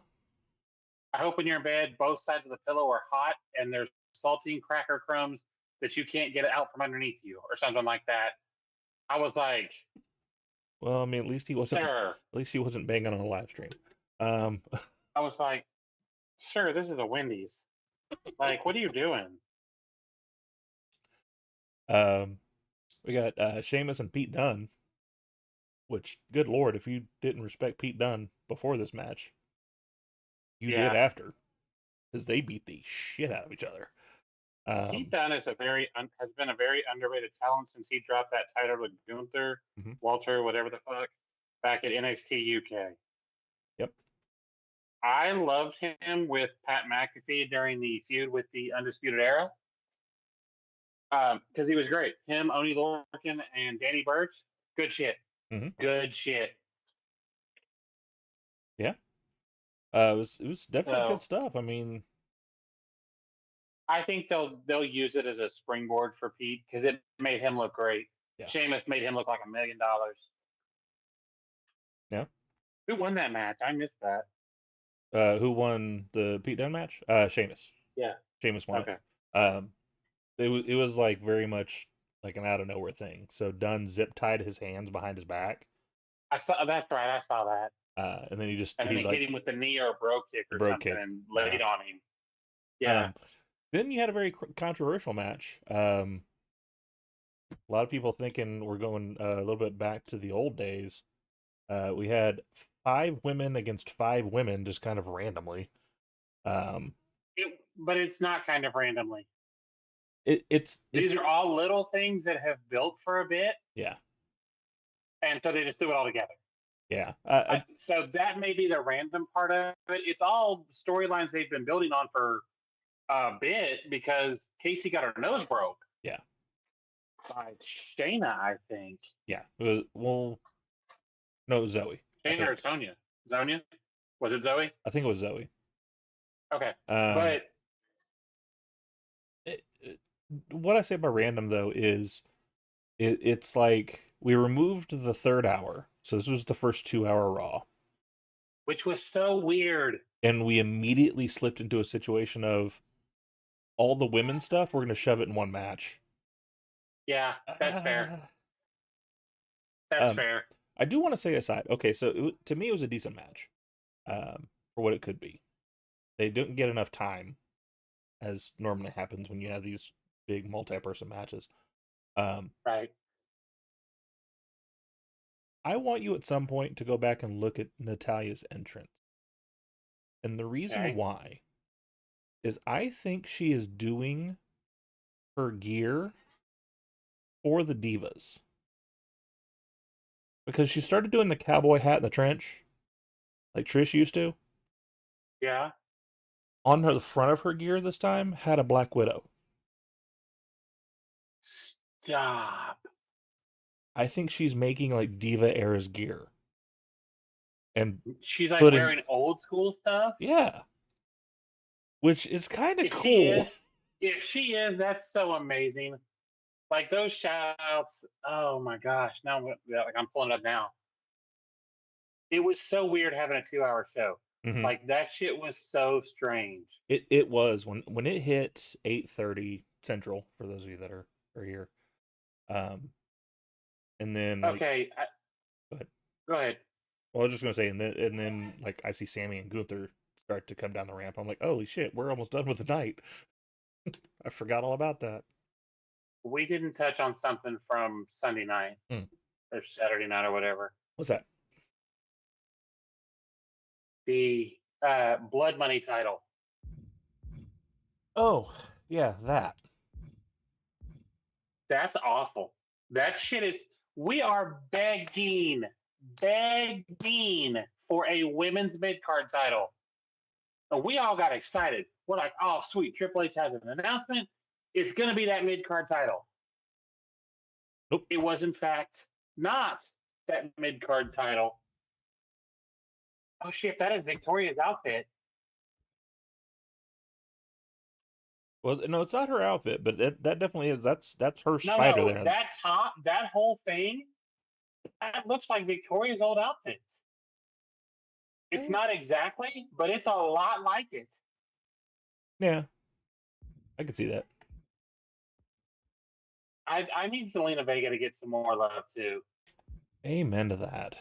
I hope when you're in bed, both sides of the pillow are hot and there's saltine cracker crumbs that you can't get out from underneath you or something like that. I was like, Well, I mean, at least he wasn't. sir. At least he wasn't banging on a live stream. I was like, sir, this is a Wendy's. Like, what are you doing? We got Sheamus and Pete Dunne. Which, good lord, if you didn't respect Pete Dunne before this match, you did after, because they beat the shit out of each other. Pete Dunne is has been a very underrated talent since he dropped that title with Gunther, Walter, whatever the fuck, back at NXT UK. Yep. I loved him with Pat McAfee during the feud with the Undisputed Era. Because he was great. Him, Oney Lorcan, and Danny Burch, good shit. Good shit. Yeah. It was definitely good stuff. I mean, I think they'll use it as a springboard for Pete because it made him look great. Yeah. Sheamus made him look like $1 million. Yeah. Who won that match? I missed that. Who won the Pete Dunne match? Sheamus. Yeah. Sheamus won it. It was like very much like an out of nowhere thing. So Dunne zip tied his hands behind his back. That's right. I saw that. And then he hit him with the knee or a bro kick or something and laid on him. Yeah. Then you had a very controversial match. A lot of people thinking we're going a little bit back to the old days. We had 5 women against 5 women, just kind of randomly. But it's not kind of randomly. These are all little things that have built for a bit. Yeah. And so they just threw it all together. Yeah. So that may be the random part of it. It's all storylines they've been building on for a bit because Casey got her nose broke. Yeah. By Shayna, I think. Yeah. It was, no, it was Zoe. Shayna or Sonya? Zonia? Was it Zoe? I think it was Zoe. Okay. But what I say by random though is it's like we removed the 3rd hour. So this was the first 2-hour Raw. Which was so weird. And we immediately slipped into a situation of all the women's stuff, we're going to shove it in one match. Yeah, that's fair. That's fair. I do want to say aside, okay, so to me it was a decent match for what it could be. They didn't get enough time, as normally happens when you have these big multi-person matches. Right. I want you at some point to go back and look at Natalya's entrance. And the reason why is I think she is doing her gear for the Divas. Because she started doing the cowboy hat in the trench, like Trish used to. Yeah. On the front of her gear this time had a Black Widow. Stop. I think she's making like Diva era's gear. And she's like wearing old school stuff? Yeah. Which is kind of cool. If she is, that's so amazing. Like those shout-outs, oh my gosh. Now I'm pulling it up now. It was so weird having a 2-hour show. Mm-hmm. Like that shit was so strange. It was when it hit 8:30 Central, for those of you that are here. And then okay, go ahead. Go ahead. Well, I was just gonna say, and then like I see Sammy and Gunther start to come down the ramp. I'm like, holy shit, we're almost done with the night. I forgot all about that. We didn't touch on something from Sunday night or Saturday night or whatever. What's that? The Blood Money title. Oh, yeah, that. That's awful. That shit is. We are begging for a women's mid card title. And we all got excited. We're like, oh, sweet. Triple H has an announcement. It's going to be that mid card title. Nope. It was, in fact, not that mid card title. Oh, shit. That is Victoria's outfit. Well, no, it's not her outfit, but that definitely is. That's her spider No, there. that top, that whole thing, that looks like Victoria's old outfits. It's not exactly, but it's a lot like it. Yeah, I can see that. I need Selena Vega to get some more love too. Amen to that.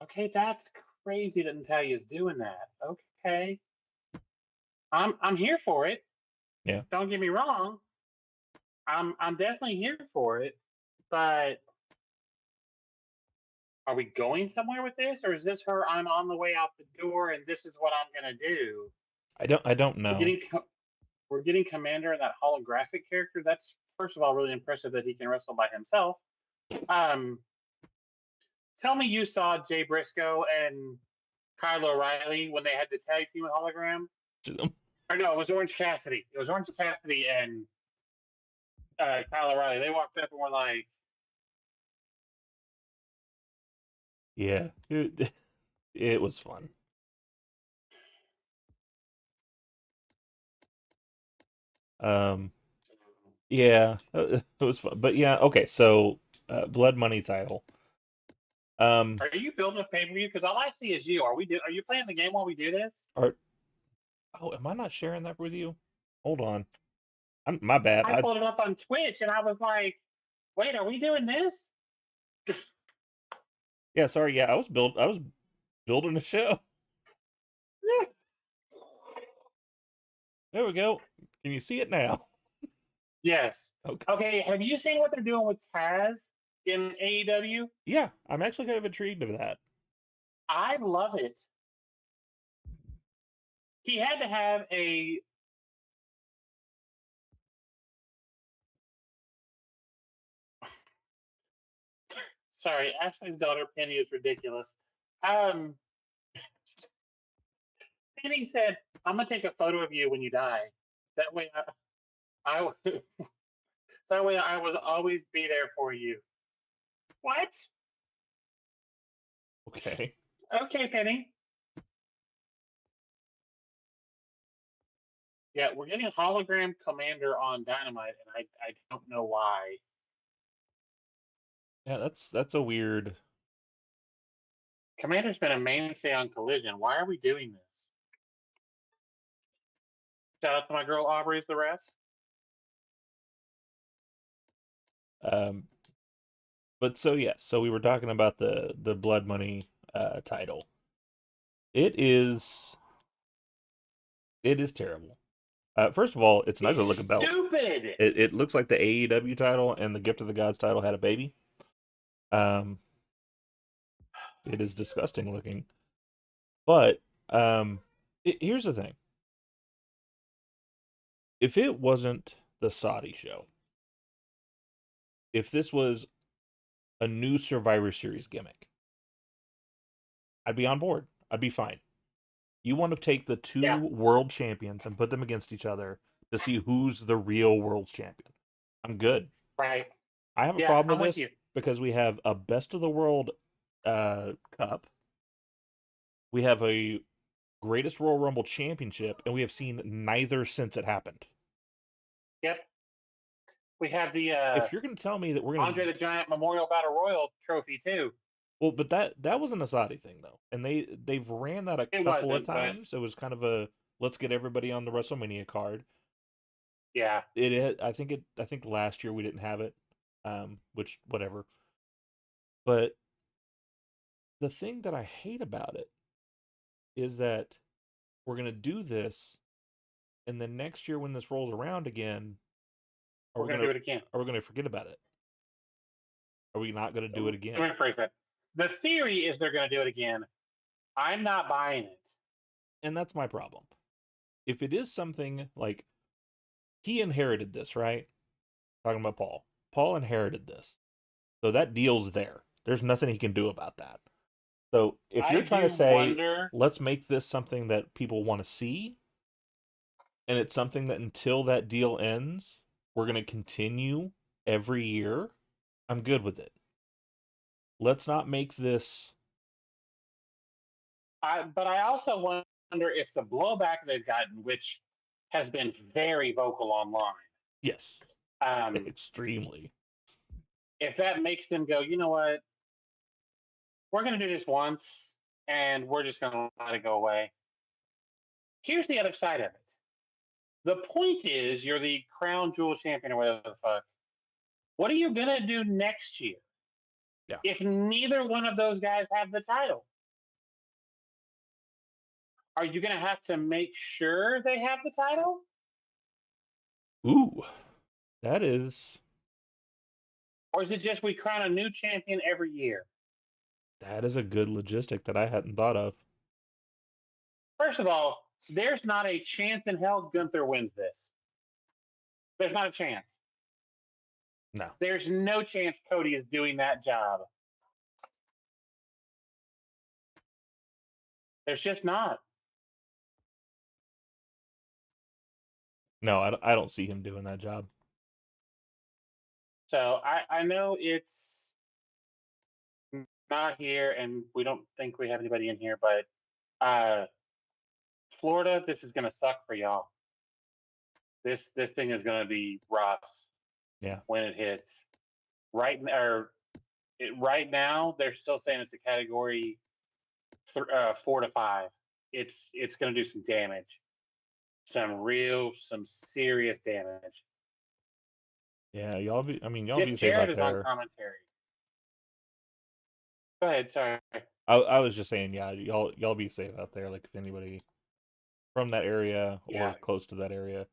Okay, that's crazy that Natalia's doing that. Okay. I'm here for it. Yeah. Don't get me wrong. I'm definitely here for it, but are we going somewhere with this, or is this her? I'm on the way out the door, and this is what I'm gonna do. I don't know. We're getting Commander and that holographic character. That's first of all really impressive that he can wrestle by himself. Tell me you saw Jay Briscoe and Kyle O'Reilly when they had the tag team with hologram. Or no, it was Orange Cassidy. It was Orange Cassidy and Kyle O'Reilly. They walked up and were like, yeah, it was fun. Yeah, it was fun. But yeah, okay. So, Blood Money title. Are you building a pay per view? Because all I see is you. Are you playing the game while we do this? Oh, am I not sharing that with you? Hold on. My bad. I pulled it up on Twitch and I was like, wait, are we doing this? Yeah, sorry. Yeah, I was building a show. There we go. Can you see it now? Yes. Okay. Okay. Have you seen what they're doing with Taz in AEW? Yeah, I'm actually kind of intrigued of that. I love it. He had to have a. Sorry, Ashley's daughter Penny is ridiculous. Penny said, "I'm gonna take a photo of you when you die. That way, I that way I will always be there for you." What? Okay. Okay, Penny. Yeah, we're getting a hologram commander on Dynamite, and I don't know why. Yeah, that's a weird. Commander's been a mainstay on Collision. Why are we doing this? Shout out to my girl Aubrey's the ref. But so yes, so we were talking about the Blood Money title. It is terrible. First of all, it's an ugly looking belt. Stupid. It looks like the AEW title and the Gift of the Gods title had a baby. It is disgusting looking. But here's the thing. If it wasn't the Saudi show, if this was a new Survivor Series gimmick, I'd be on board. I'd be fine. You want to take the two world champions and put them against each other to see who's the real world champion. I'm good. Right. I have a problem with this because we have a best of the world cup. We have a greatest Royal Rumble championship, and we have seen neither since it happened. Yep. We have the if you're going to tell me that we're going to Andre the Giant Memorial Battle Royal trophy too. Well, but that wasn't a Saudi thing though, and they've ran that a couple of times. But... It was kind of a let's get everybody on the WrestleMania card. Yeah, I think last year we didn't have it, which whatever. But the thing that I hate about it is that we're gonna do this, and then next year when this rolls around again, We're going to do it again. are we gonna forget about it? Are we not gonna do it again? Let me rephrase that. The theory is they're going to do it again. I'm not buying it. And that's my problem. If it is something like he inherited this, right? Talking about Paul. Paul inherited this. So that deal's there. There's nothing he can do about that. So if you're trying to say, let's make this something that people want to see, and it's something that until that deal ends, we're going to continue every year, I'm good with it. Let's not make this. But I also wonder if the blowback they've gotten, which has been very vocal online. Yes. Extremely. If that makes them go, you know what? We're going to do this once, and we're just going to let it go away. Here's the other side of it. The point is, you're the crown jewel champion or whatever the fuck. What are you going to do next year? Yeah. If neither one of those guys have the title? Are you going to have to make sure they have the title? Ooh, that is. Or is it just we crown a new champion every year? That is a good logistic that I hadn't thought of. First of all, there's not a chance in hell Gunther wins this. There's not a chance. No. There's no chance Cody is doing that job. There's just not. No, I don't see him doing that job. So I know it's not here, and we don't think we have anybody in here, but Florida, this is going to suck for y'all. This thing is going to be rough. Yeah. When it hits. Right now, they're still saying it's a category 4 to 5. It's going to do some damage, some serious damage. Yeah, y'all be Jeff safe out Jarrett is there. on commentary. Go ahead, sorry. I was just saying, yeah, y'all be safe out there. Like if anybody from that area or close to that area,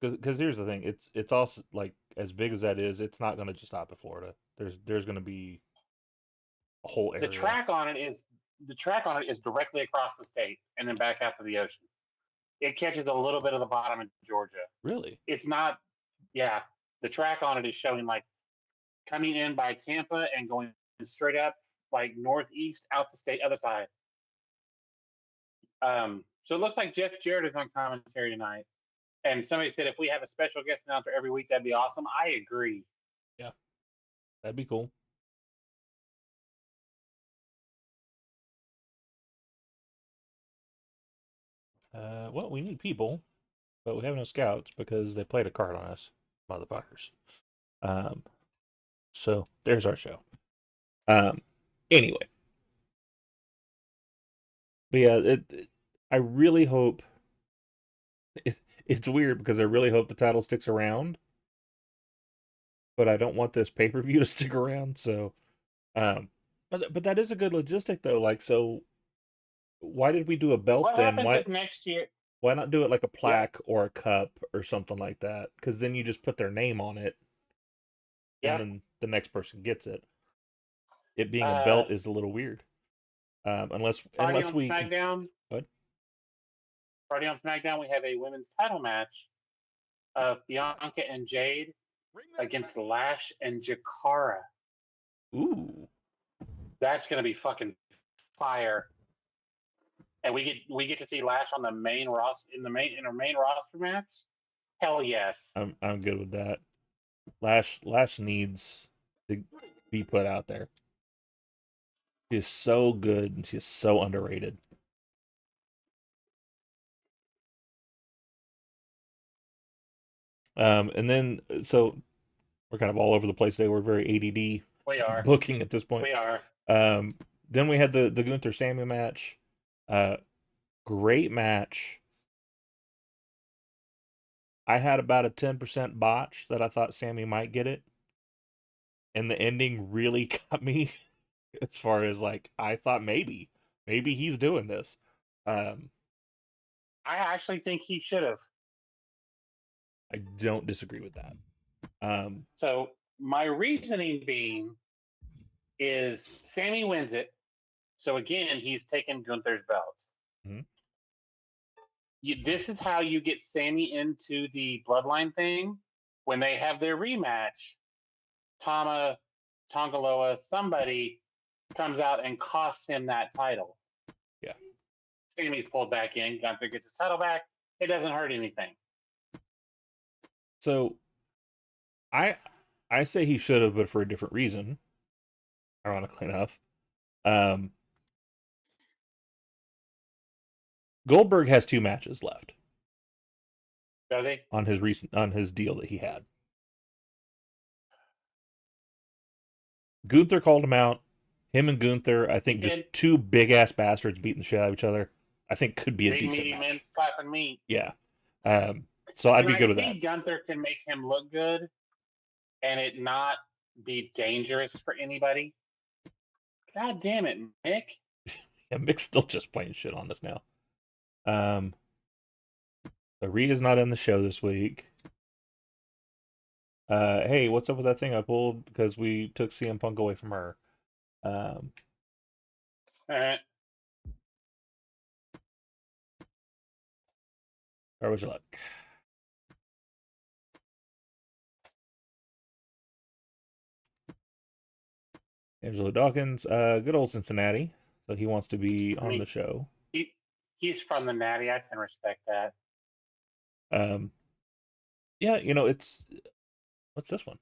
because here's the thing, it's also like as big as that is, it's not going to just stop at Florida. There's going to be a whole area. The track on it is directly across the state and then back out to the ocean. It catches a little bit of the bottom in Georgia. Really? It's not. Yeah, the track on it is showing like coming in by Tampa and going straight up like northeast out the state other side. So it looks like Jeff Jarrett is on commentary tonight. And somebody said if we have a special guest announcer every week, that'd be awesome. I agree. Yeah, that'd be cool. Well, we need people, but we have no scouts because they played a card on us, motherfuckers. So there's our show. Anyway, but yeah, I really hope. It's weird because I really hope the title sticks around, but I don't want this pay-per-view to stick around. So, but that is a good logistic though. Like, so why did we do a belt what then? Happens Why if next year? Why not do it like a plaque or a cup or something like that? Because then you just put their name on it, and then the next person gets it. It being a belt is a little weird. Unless we SmackDown. What? Friday on SmackDown, we have a women's title match of Bianca and Jade against Lash and Jakara. Ooh, that's gonna be fucking fire. And we get to see Lash on the main roster in our main roster match. Hell yes. I'm good with that. Lash needs to be put out there. She is so good and she is so underrated. And then so we're kind of all over the place today. We're very ADD. We are booking at this point. We are. Then we had the Gunther Sammy match. Great match. I had about a 10% botch that I thought Sammy might get it. And the ending really got me as far as like I thought maybe he's doing this. I actually think he should have. I don't disagree with that. So my reasoning being is Sammy wins it. So again, he's taken Gunther's belt. Mhm. This is how you get Sammy into the bloodline thing. When they have their rematch, Tongaloa, somebody comes out and costs him that title. Yeah. Sammy's pulled back in. Gunther gets his title back. It doesn't hurt anything. So I say he should have, but for a different reason. Ironically enough, um, Goldberg has 2 matches left Does he? on his deal that he had. Gunther called him out. Him and Gunther, I think, just 2 big ass bastards beating the shit out of each other. I think could be a big decent meaty match. men slapping meat. Yeah. So I'd be good with that. I think Gunther can make him look good, and it not be dangerous for anybody. God damn it, Mick! Yeah, Mick's still just playing shit on us now. Rhea's not in the show this week. Hey, what's up with that thing I pulled because we took CM Punk away from her? Where would you look? Angelo Dawkins, good old Cincinnati. So he wants to be on the show. He's from the Natty. I can respect that. Yeah, it's what's this one?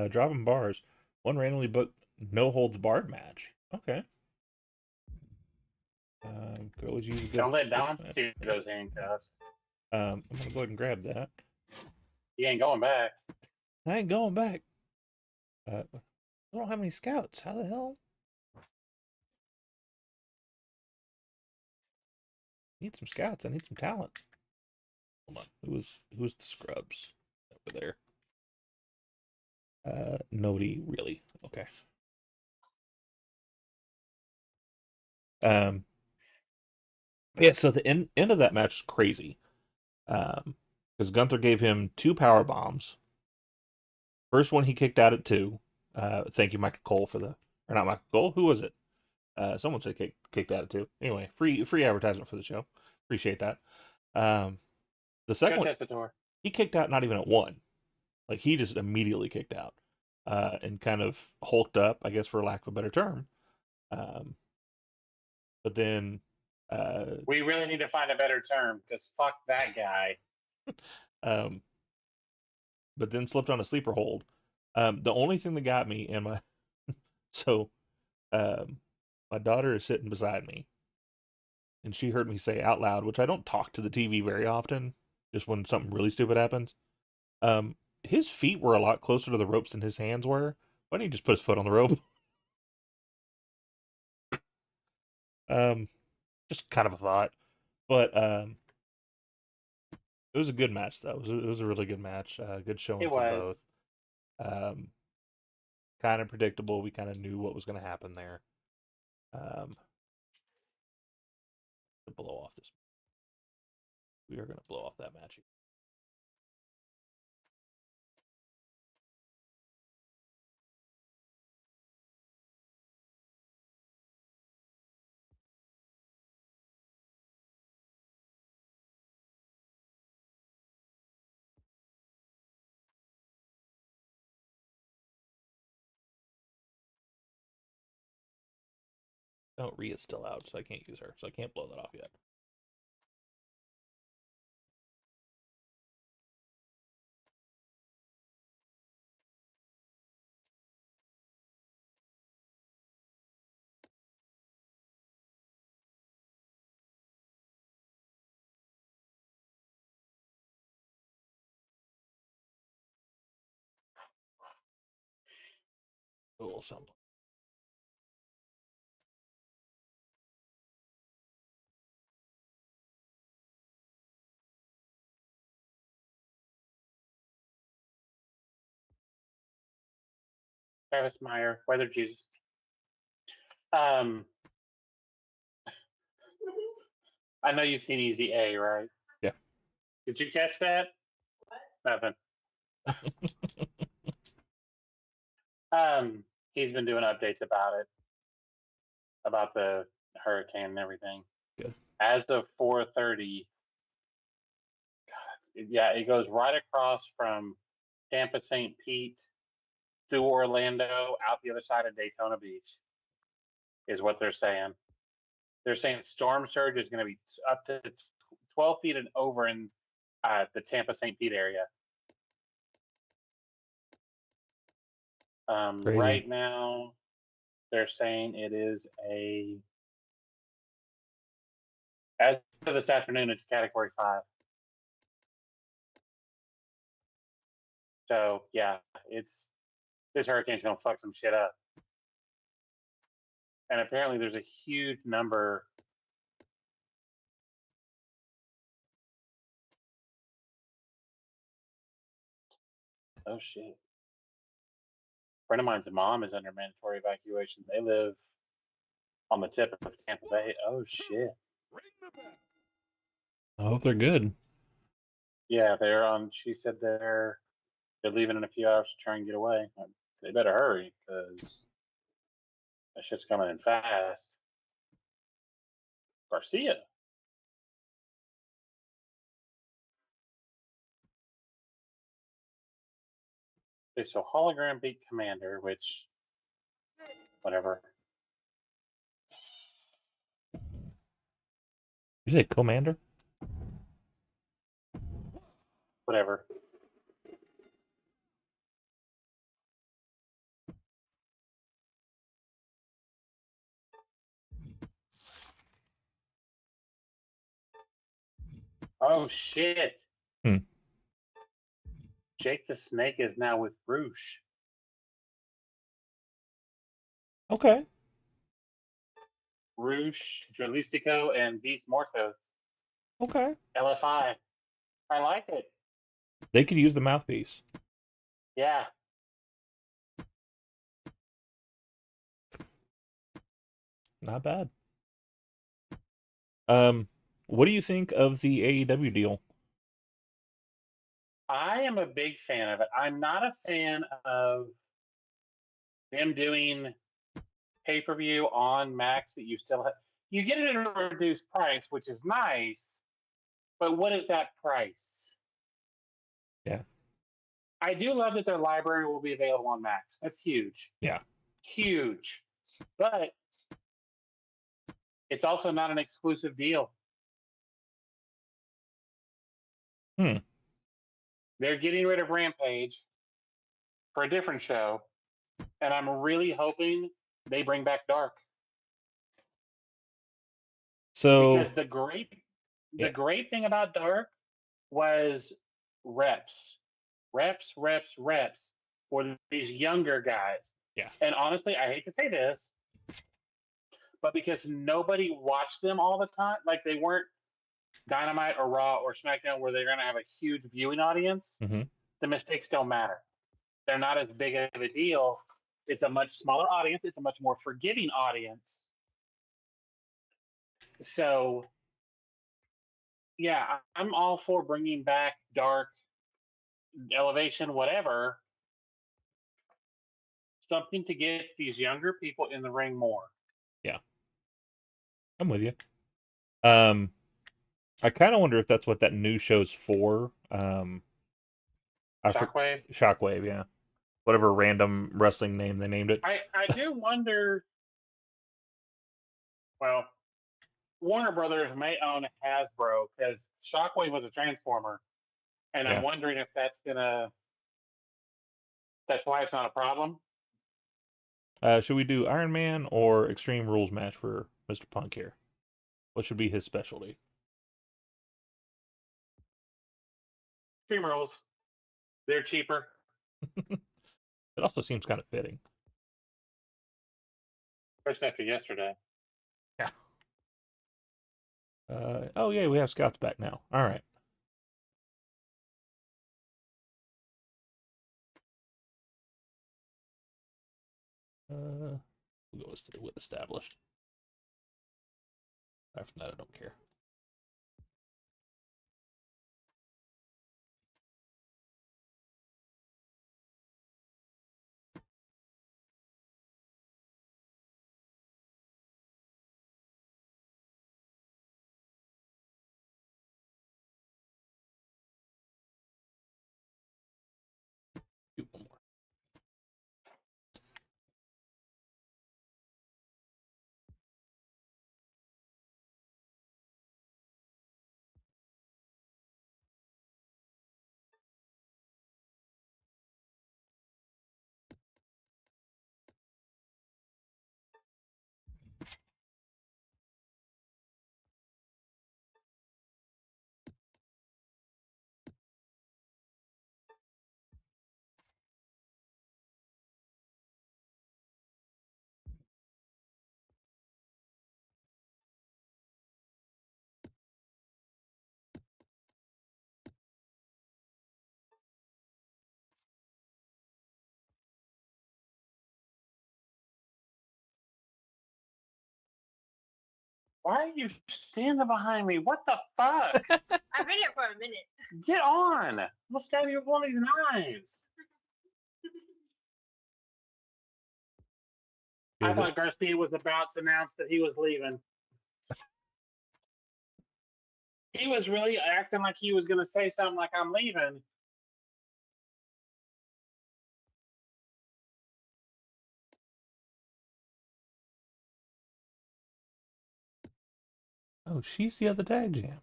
Dropping bars. One randomly booked no holds barred match. Okay. Could always use a good. Don't let Dom steal those handcuffs. I'm gonna go ahead and grab that. He ain't going back. I ain't going back. I don't have any scouts. How the hell? Need some scouts. I need some talent. Hold on. Who's the scrubs over there? Nobody really. Okay. Yeah, so the end of that match was crazy. Because Gunther gave him 2 power bombs. First one he kicked out at 2. Thank you, Michael Cole, for the or not Michael Cole. Who was it? Someone said kicked out at 2. Anyway, free advertisement for the show. Appreciate that. The second one, he kicked out not even at 1. Like he just immediately kicked out, and kind of hulked up, I guess, for lack of a better term. But then we really need to find a better term because fuck that guy. But then slipped on a sleeper hold. The only thing that got me in my so my daughter is sitting beside me, and she heard me say out loud, which I don't talk to the TV very often, just when something really stupid happens. His feet were a lot closer to the ropes than his hands were. Why didn't he just put his foot on the rope? Just kind of a thought, but it was a good match though. It was a really good match. Good showing for both. Kind of predictable. We kind of knew what was going to happen there. To blow off this, we are going to blow off that match. Oh, Rhea's still out, so I can't use her. So I can't blow that off yet. A little something. Travis Meyer, Weather Jesus. I know you've seen Easy A, right? Did you catch that? Nothing. He's been doing updates about it, about the hurricane and everything. Good. As of 4:30, yeah, it goes right across from Tampa St. Pete through Orlando out the other side of Daytona Beach, is what they're saying. They're saying storm surge is going to be up to 12 feet and over in the Tampa St. Pete area. Crazy. Right now, they're saying it is as of this afternoon, it's Category 5. So, yeah, this hurricane's going to fuck some shit up. And apparently there's a huge number. Oh, shit. A friend of mine's mom is under mandatory evacuation. They live on the tip of Tampa Bay. Oh, shit. I hope they're good. Yeah, they're on. She said they're leaving in a few hours to try and get away. They better hurry because that shit's coming in fast. Garcia. Okay, so hologram beat Commander, which whatever. You say Commander? Whatever. Oh shit. Hmm. Jake the Snake is now with Roosh. Okay. Roosh, Jalisco, and Beast Mortos. Okay. LFI. I like it. They could use the mouthpiece. Yeah. Not bad. What do you think of the AEW deal? I am a big fan of it. I'm not a fan of them doing pay-per-view on Max that you still have. You get it at a reduced price, which is nice, but what is that price? Yeah. I do love that their library will be available on Max. That's huge. Yeah. Huge. But it's also not an exclusive deal. Hmm. They're getting rid of Rampage for a different show, and I'm really hoping they bring back Dark. So Because the yeah. great thing about Dark was reps, reps for these younger guys. Yeah. And honestly, I hate to say this, but because nobody watched them all the time, like they weren't Dynamite or Raw or SmackDown where they're going to have a huge viewing audience, Mm-hmm. the mistakes don't matter. They're not as big of a deal. It's a much smaller audience. It's a much more forgiving audience. So, yeah, I'm all for bringing back Dark, Elevation, whatever, something to get these younger people in the ring more. Yeah. I'm with you. I kind of wonder if that's what that new show's for. Shockwave? Shockwave, yeah. Whatever random wrestling name they named it. I do wonder. Well, Warner Brothers may own Hasbro because Shockwave was a Transformer, and Yeah. I'm wondering if that's gonna. That's why it's not a problem. Should we do Iron Man or Extreme Rules match for Mr. Punk here? What should be his specialty? Stream rules. They're cheaper. It also seems kind of fitting. Especially after yesterday. Yeah. Oh yeah, we have Scott's back now. All right. We'll go with established. After that, I don't care. Why are you standing behind me? What the fuck? I've been here for a minute. Get on! I'll stab you with one of these knives. I thought Garcia was about to announce that he was leaving. He was really acting like he was going to say something like, I'm leaving. Oh, she's the other tag champ.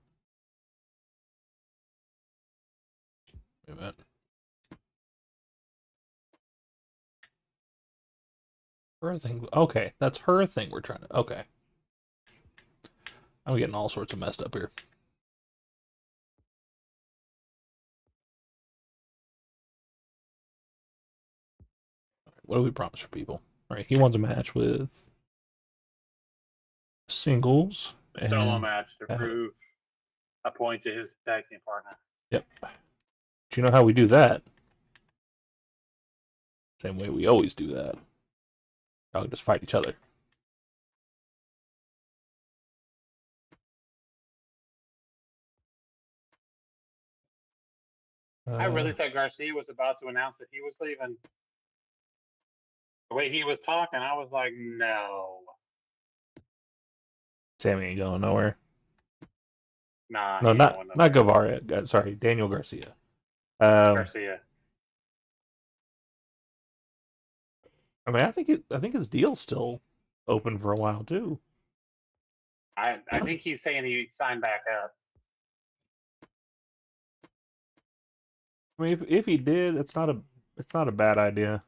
Wait a minute. Her thing. Okay, that's her thing we're trying to. Okay. I'm getting all sorts of messed up here. What do we promise for people? All right, he wants a match with singles. Solo match to prove a point to his tag team partner. Yep. Do you know how we do that? Same way we always do that. I'll just fight each other. I really thought Garcia was about to announce that he was leaving. The way he was talking, I was like, no. Sammy ain't going nowhere. Nah. No, not Guevara. Sorry, Daniel Garcia. Garcia. I mean, I think his deal's still open for a while too. I think he's saying he signed back up. I mean, if he did, it's not a bad idea.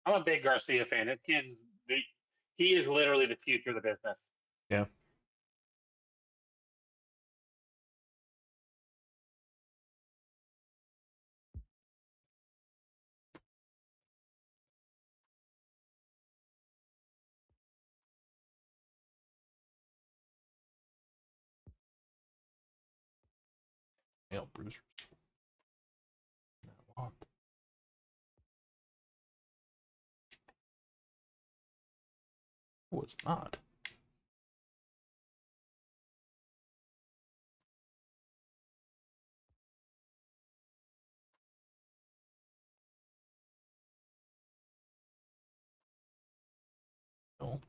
I'm a big Garcia fan. He is literally the future of the business. Yeah. Hail Bruce. Oh, it's not. No.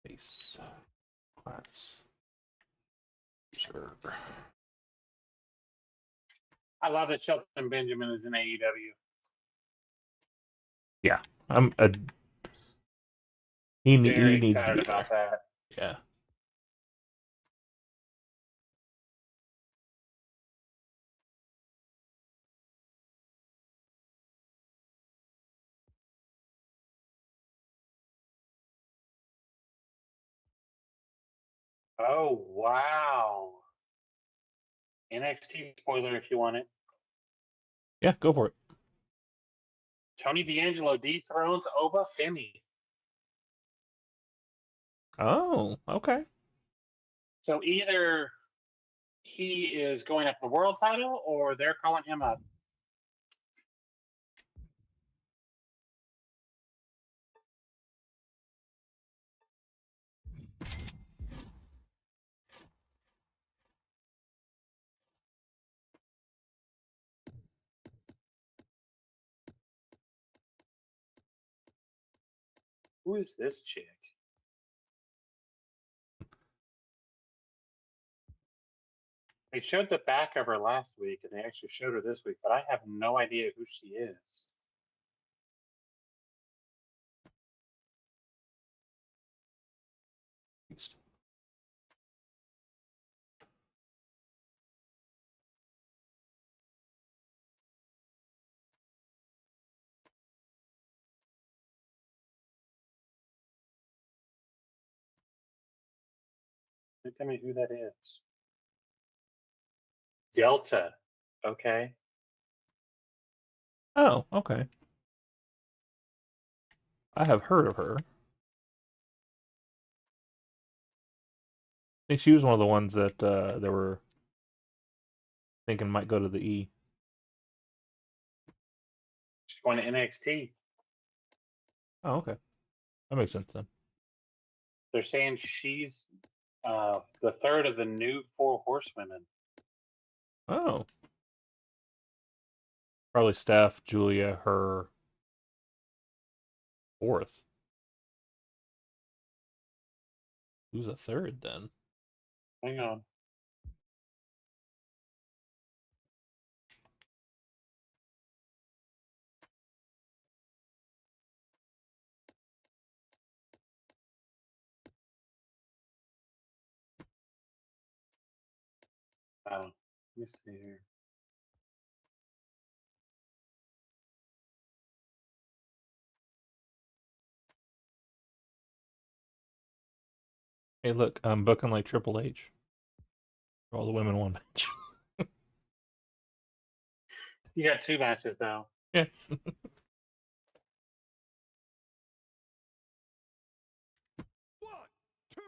Face. Class. Sure. I love that Shelton Benjamin is in AEW. Yeah, he needs to be about there. That. Yeah. Oh wow! NXT spoiler if you want it. Yeah, go for it. Tony D'Angelo dethrones Oba Femi. Oh, okay. So either he is going up the world title, or they're calling him up. Who is this chick? They showed the back of her last week, and they actually showed her this week, but I have no idea who she is. Tell me who that is. Delta. Okay. Oh, okay. I have heard of her. think she was one of the ones that they were thinking might go to the E. She's going to NXT. Oh, okay. That makes sense then. They're saying she's the third of the new four horsewomen. Oh. Probably Steph, Julia, her fourth. Who's a third then? Hang on. Let me see here. Hey, look, I'm booking like Triple H. All the women one match. You got two matches now. Yeah. One, two,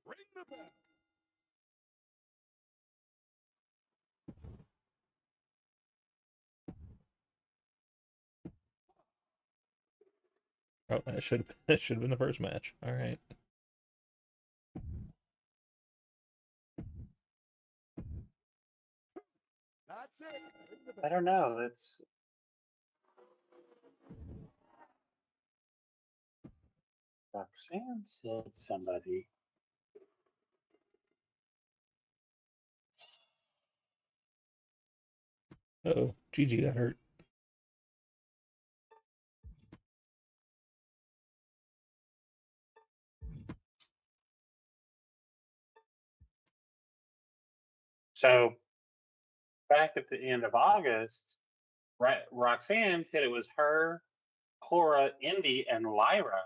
ring the bell. Oh, that should have been the first match. All right. That's it. Ring the I bell. don't know. It's Roxanne said somebody. Oh, Gigi got hurt. So back at the end of August, Roxanne said it was her, Cora, Indy, and Lyra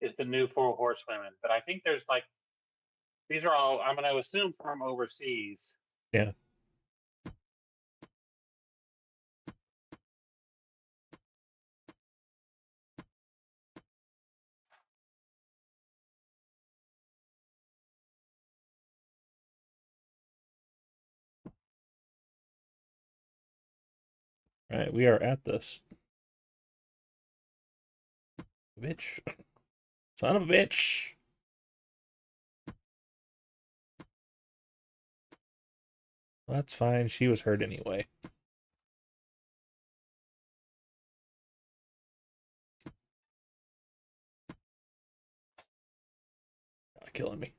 is the new four horsewomen. But I think there's like these are all I'm going to assume from overseas. Yeah. All right, we are at this. Bitch. Son of a bitch. Well, that's fine. She was hurt anyway. Killing me.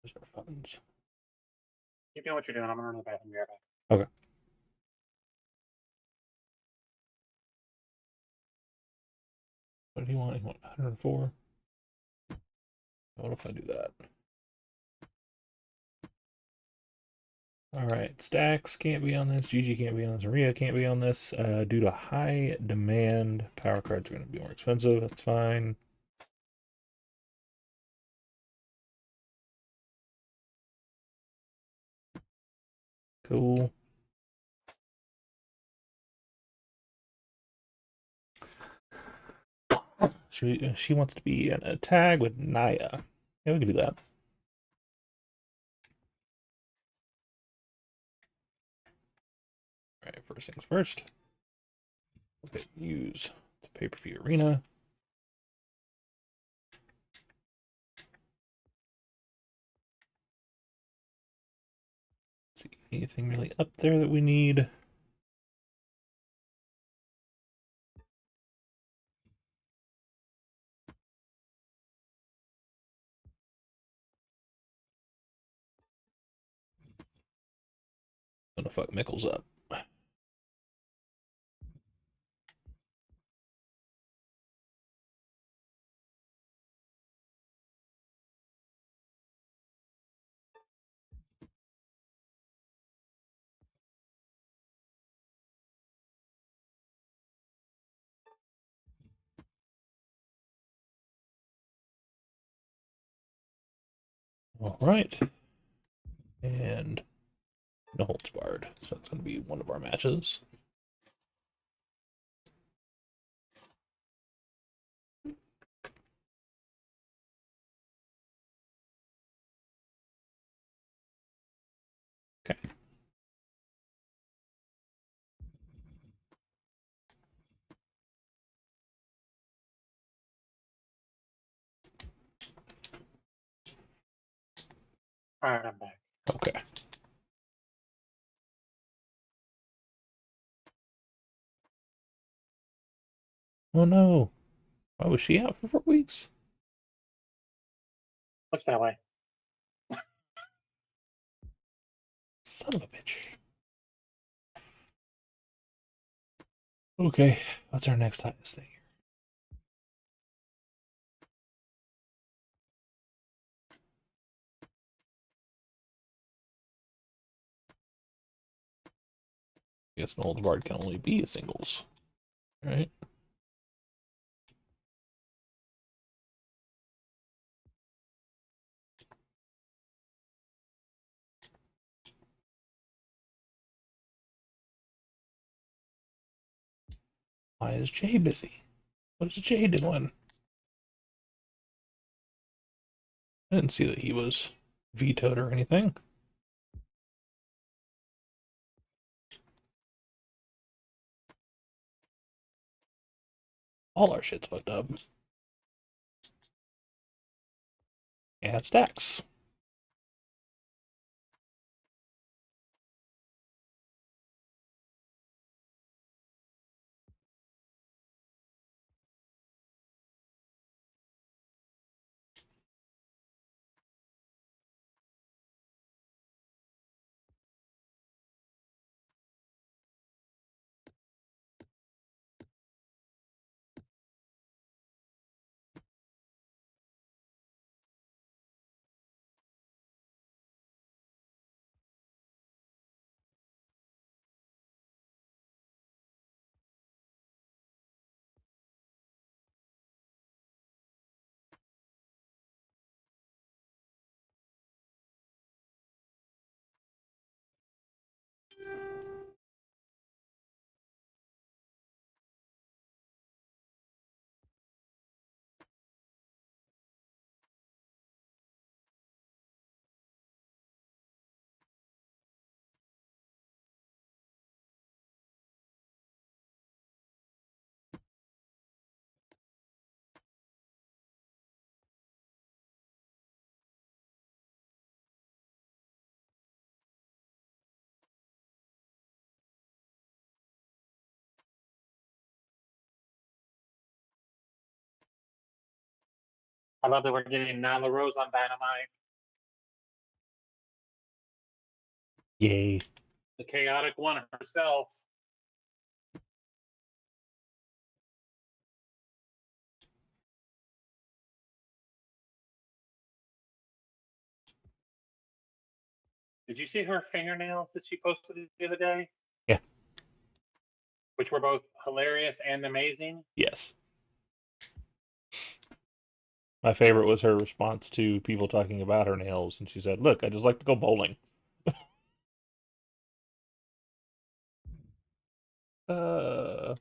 Those are buttons. Keep doing what you're doing. I'm going to run to the bathroom. Be right back. Okay. What do you want? You want 104? What if I do that? All right, Stacks can't be on this. Gigi can't be on this. Maria can't be on this. Due to high demand, power cards are going to be more expensive. That's fine. Cool. She wants to be in a tag with Naya. Yeah, we can do that. All right, first things first. Okay, use the pay-per-view arena. See anything really up there that we need? Gonna fuck Mickles up. All right. And No holds barred. So that's going to be one of our matches. Okay. All right, I'm back. Okay. Oh no. Why was she out for 4 weeks? Looks that way. Son of a bitch. Okay. What's our next highest thing here? I guess no holds barred can only be a singles. Right? Why is Jay busy? What is Jay doing? I didn't see that he was vetoed or anything. All our shit's fucked up. Yeah, stacks. I love that we're getting Nyla Rose on Dynamite. Yay. The chaotic one herself. Did you see her fingernails that she posted the other day? Yeah. Which were both hilarious and amazing. Yes. My favorite was her response to people talking about her nails, and she said, "Look, I just like to go bowling." uh,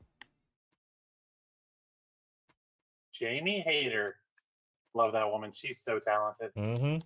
Jamie Hayter. Love that woman. She's so talented. mm-hmm.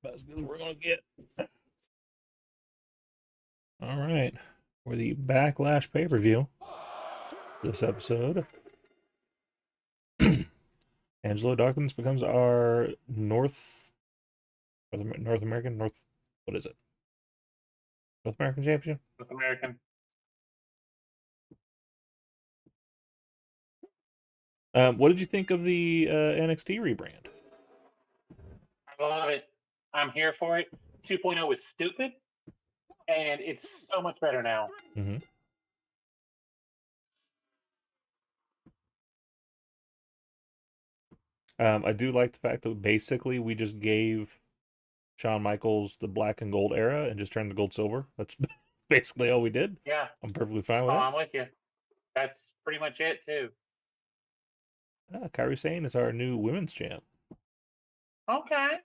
about as good as we're gonna get. All right, for the Backlash pay-per-view this episode, Angelo Dawkins becomes our North American what is it? North American champion. North American. What did you think of the NXT rebrand? I love it. I'm here for it. 2.0 was stupid, and it's so much better now. Mm-hmm. I do like the fact that basically we just gave Shawn Michaels the black and gold era and just turned to gold silver. That's basically all we did. Yeah. I'm perfectly fine with Oh, that. I'm with you. That's pretty much it, too. Kairi Sane is our new women's champ. Okay.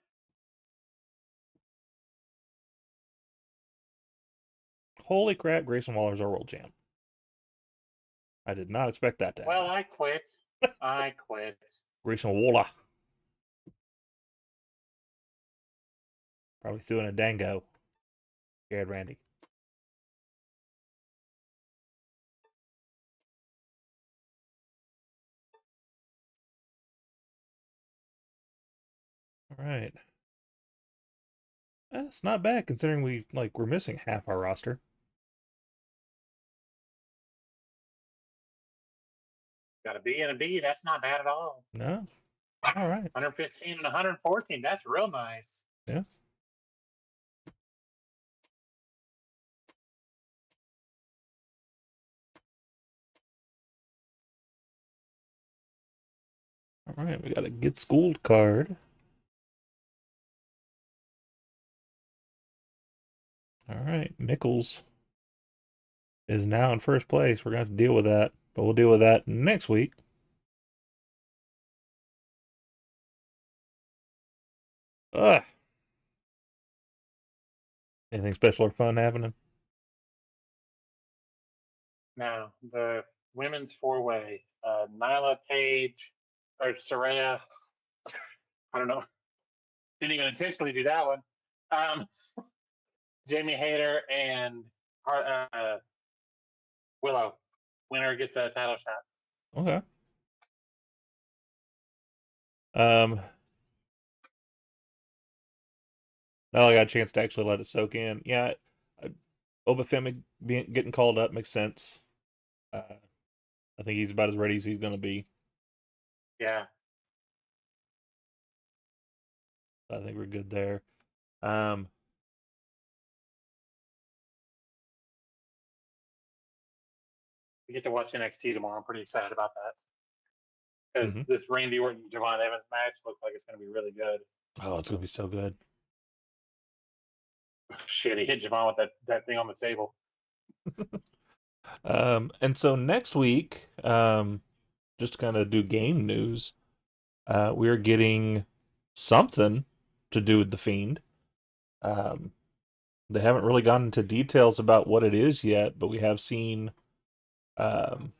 Holy crap, Grayson Waller's our world champ. I did not expect that to happen. Well, I quit. I quit. Grayson Waller. Probably threw in a dango. Scared Randy. All right. That's not bad considering we're missing half our roster. Got a B and a B. That's not bad at all. No. All right. 115 and 114. That's real nice. Yeah. All right, we got a Get Schooled card. All right, Nichols is now in first place. We're going to have to deal with that, but we'll deal with that next week. Ugh. Anything special or fun happening? Now, the women's four-way, Nyla, Paige, or Saraya. I don't know. Didn't even intentionally do that one. Jamie Hayter and Willow. Winner gets a title shot. Okay. Now I got a chance to actually let it soak in. Yeah, Obafemi getting called up makes sense. I think he's about as ready as he's going to be. Yeah. I think we're good there. We get to watch NXT tomorrow. I'm pretty excited about that. Because Mhm. this Randy Orton Javon Evans match looks like it's going to be really good. Oh, it's going to be so good. Shit, he hit Javon with that thing on the table. And so next week, just to kind of do game news, we're getting something to do with the Fiend. They haven't really gotten into details about what it is yet, but we have seen an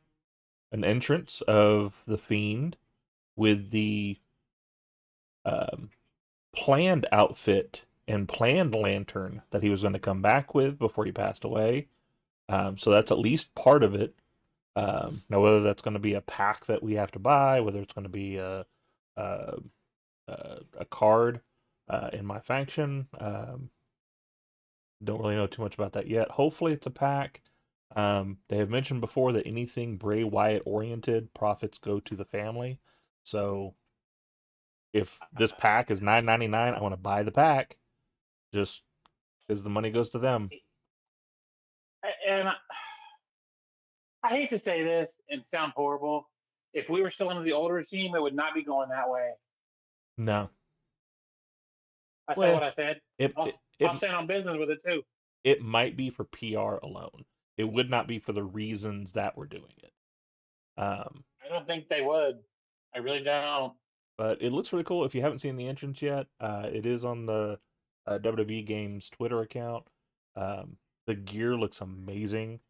entrance of the Fiend with the planned outfit and planned lantern that he was going to come back with before he passed away. So that's at least part of it. Now, whether that's going to be a pack that we have to buy, whether it's going to be a card in my faction, don't really know too much about that yet. Hopefully, it's a pack. They have mentioned before that anything Bray Wyatt oriented, profits go to the family. So, if this pack is $9.99, I want to buy the pack, just because the money goes to them. And I hate to say this and sound horrible. If we were still under the old regime, it would not be going that way. No. I said Well, what I said. I'll stand on business with it too. It might be for PR alone. It would not be for the reasons that we're doing it. I don't think they would. I really don't. But it looks really cool. If you haven't seen the entrance yet, it is on the WWE Games Twitter account. The gear looks amazing.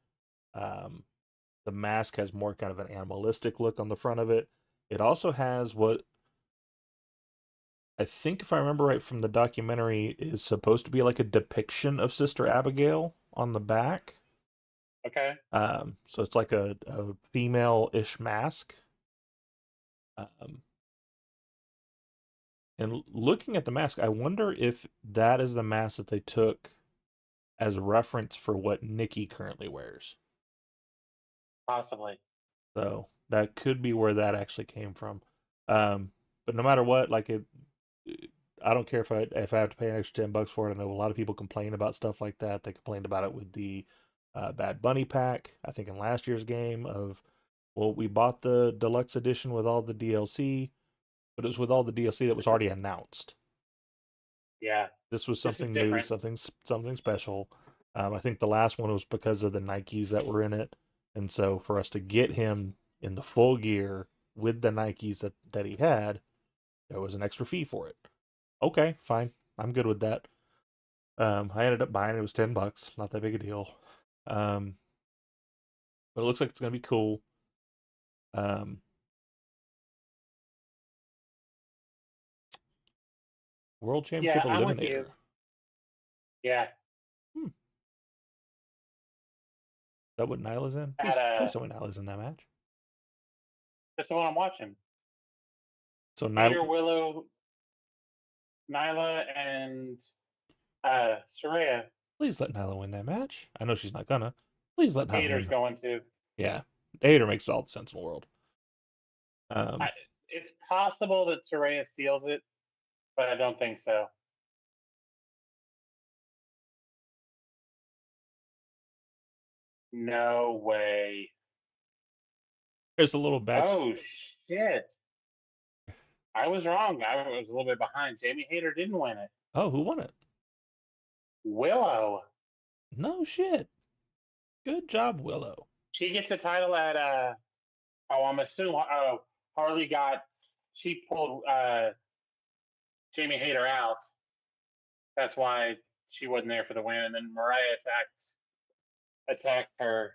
The mask has more kind of an animalistic look on the front of it. It also has what I think if I remember right from the documentary, is supposed to be like a depiction of Sister Abigail on the back. Okay. So it's like a female-ish mask. Um, and looking at the mask, I wonder if that is the mask that they took as reference for what Nikki currently wears. Possibly. So that could be where that actually came from. But no matter what, like I don't care if I have to pay an extra $10 for it. I know a lot of people complain about stuff like that. They complained about it with the Bad Bunny pack. I think in last year's game of, well, we bought the deluxe edition with all the DLC, but it was with all the DLC that was already announced. Yeah. This was This is something new, different. something special. I think the last one was because of the Nikes that were in it, and so for us to get him in the full gear with the Nikes that he had, there was an extra fee for it. Okay, fine, I'm good with that. I ended up buying it. It was $10, not that big a deal. But it looks like it's gonna be cool. Um, World Yeah, Championship I'm with you. Eliminator. Yeah. Hmm. Is that what Nyla's in? At Please tell me Nyla's in that match. that's the one I'm watching. So Hater, Nyla, Willow, Nyla, and Soraya. please let Nyla win that match. I know she's not gonna. Please let Nyla Hater's win. going to. Yeah, Hater makes all the sense in the world. I, Um, it's possible that Soraya steals it, but I don't think so. No way. there's a little back. Oh shit! I was wrong. I was a little bit behind. Jamie Hater didn't win it. Oh, who won it? Willow. No shit. Good job, Willow. She gets the title at oh, I'm assuming Harley got she pulled Jamie Hater out. That's why she wasn't there for the win. And then Mariah attacked her,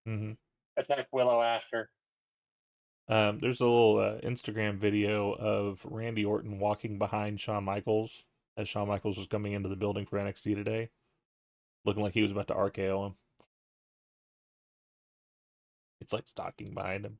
Hmm. attacked Willow after. There's a little Instagram video of Randy Orton walking behind Shawn Michaels as Shawn Michaels was coming into the building for NXT today, looking like he was about to RKO him. It's like stalking behind him.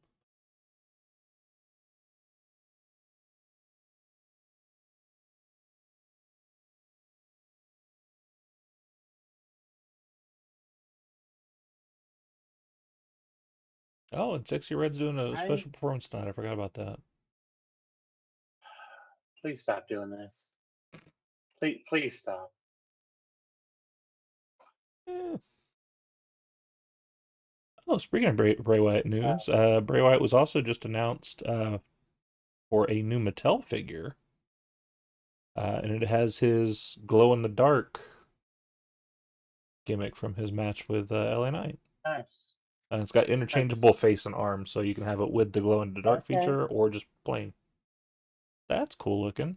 Oh, and Sexy Red's doing a I special performance tonight. I forgot about that. please stop doing this. Please stop. Eh. Oh, speaking of Bray Wyatt news, Bray Wyatt was also just announced for a new Mattel figure, and it has his glow in the dark gimmick from his match with LA Knight. Nice. And it's got Nice. interchangeable face and arms, so you can have it with the glow in the dark Okay. feature or just plain. That's cool looking.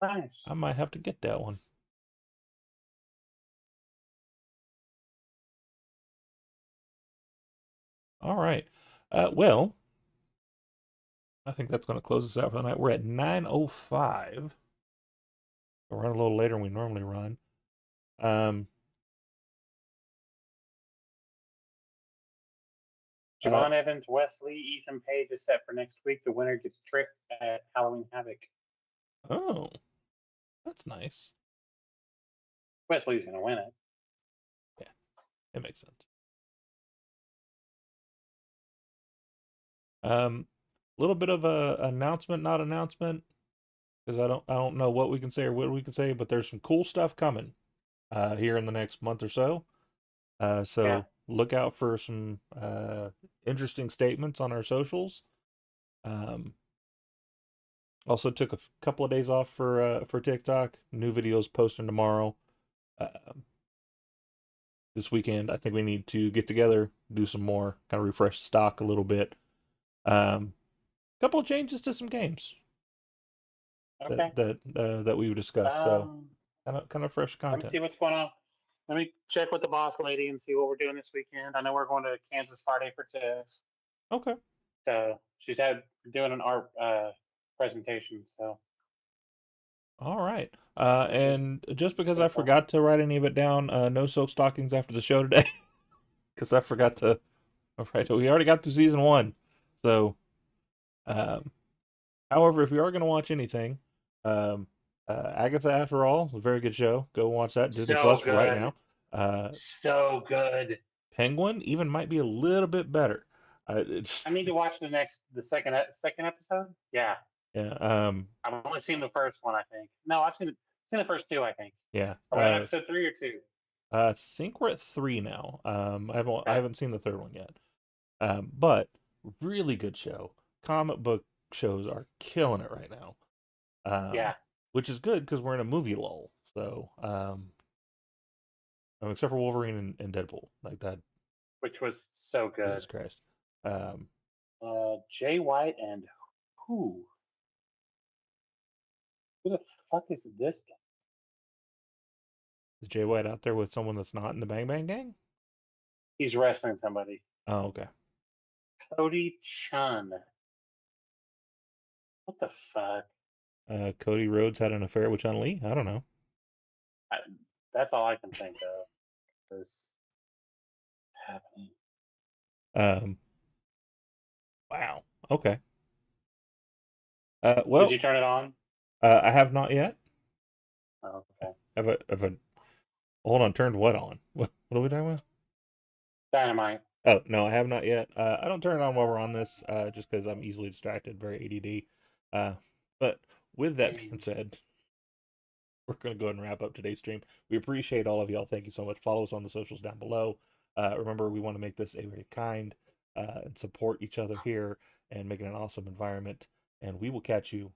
Nice. I might have to get that one. All right. Well, I think that's going to close us out for the night. We're at 9:05. We're running a little later than we normally run. Javon Evans, Wesley, Ethan Page is set for next week. The winner gets tricked at Halloween Havoc. Oh, that's nice. Wesley's going to win it. Yeah, it makes sense. Little bit of a announcement, not announcement, because I don't know what we can say or what we can say, but there's some cool stuff coming here in the next month or so. So Yeah. look out for some interesting statements on our socials. Also took a couple of days off for TikTok. New videos posting tomorrow. This weekend, I think we need to get together, do some more, kind of refresh stock a little bit. Couple of changes to some games Okay. that we've discussed. So kind of fresh Let me content. see what's going on. Let me check with the boss lady and see what we're doing this weekend. I know we're going to Kansas Friday for Tiff. Okay. So she's doing an art presentation. So All right. And just because I forgot to write any of it down, no silk stockings after the show today, because I forgot to. All right, we already got through season one, so. Um, However, if you are going to watch anything, um, Agatha, after all, a very good show. Go watch that Disney So Plus right good. now. Uh, So good. Penguin even might be a little bit better. It's I need to watch the second episode. Yeah, yeah, I've only seen the first one. I think. No, seen the first two. I think. yeah. Are we on episode 3 or 2? I think we're at three now. I Okay. haven't seen the third one yet. But really good show. Comic book shows are killing it right now. Yeah, Which is good because we're in a movie lull. So, except for Wolverine and Deadpool, like that. which was so Jesus good. Christ. Um, Jay White and who? Who the fuck is this guy? is Jay White out there with someone that's not in the Bang Bang Gang? He's wrestling somebody. Oh, okay. Cody Chun. What the fuck? Cody Rhodes had an affair with Chun Li. I don't know. I, that's all I can think of. Is happening. Um, wow. Okay. Did Well, you turn it on? I have not yet. Oh, okay. Have a. Hold on. Turned what on? What are we talking about? Dynamite. Oh no, I have not yet. I don't turn it on while we're on this, just because I'm easily distracted, very ADD. But with that being said, we're going to go ahead and wrap up today's stream. We appreciate all of y'all. Thank you so much. Follow us on the socials down below. Remember, we want to make this a very kind and support each other here and make it an awesome environment. And we will catch you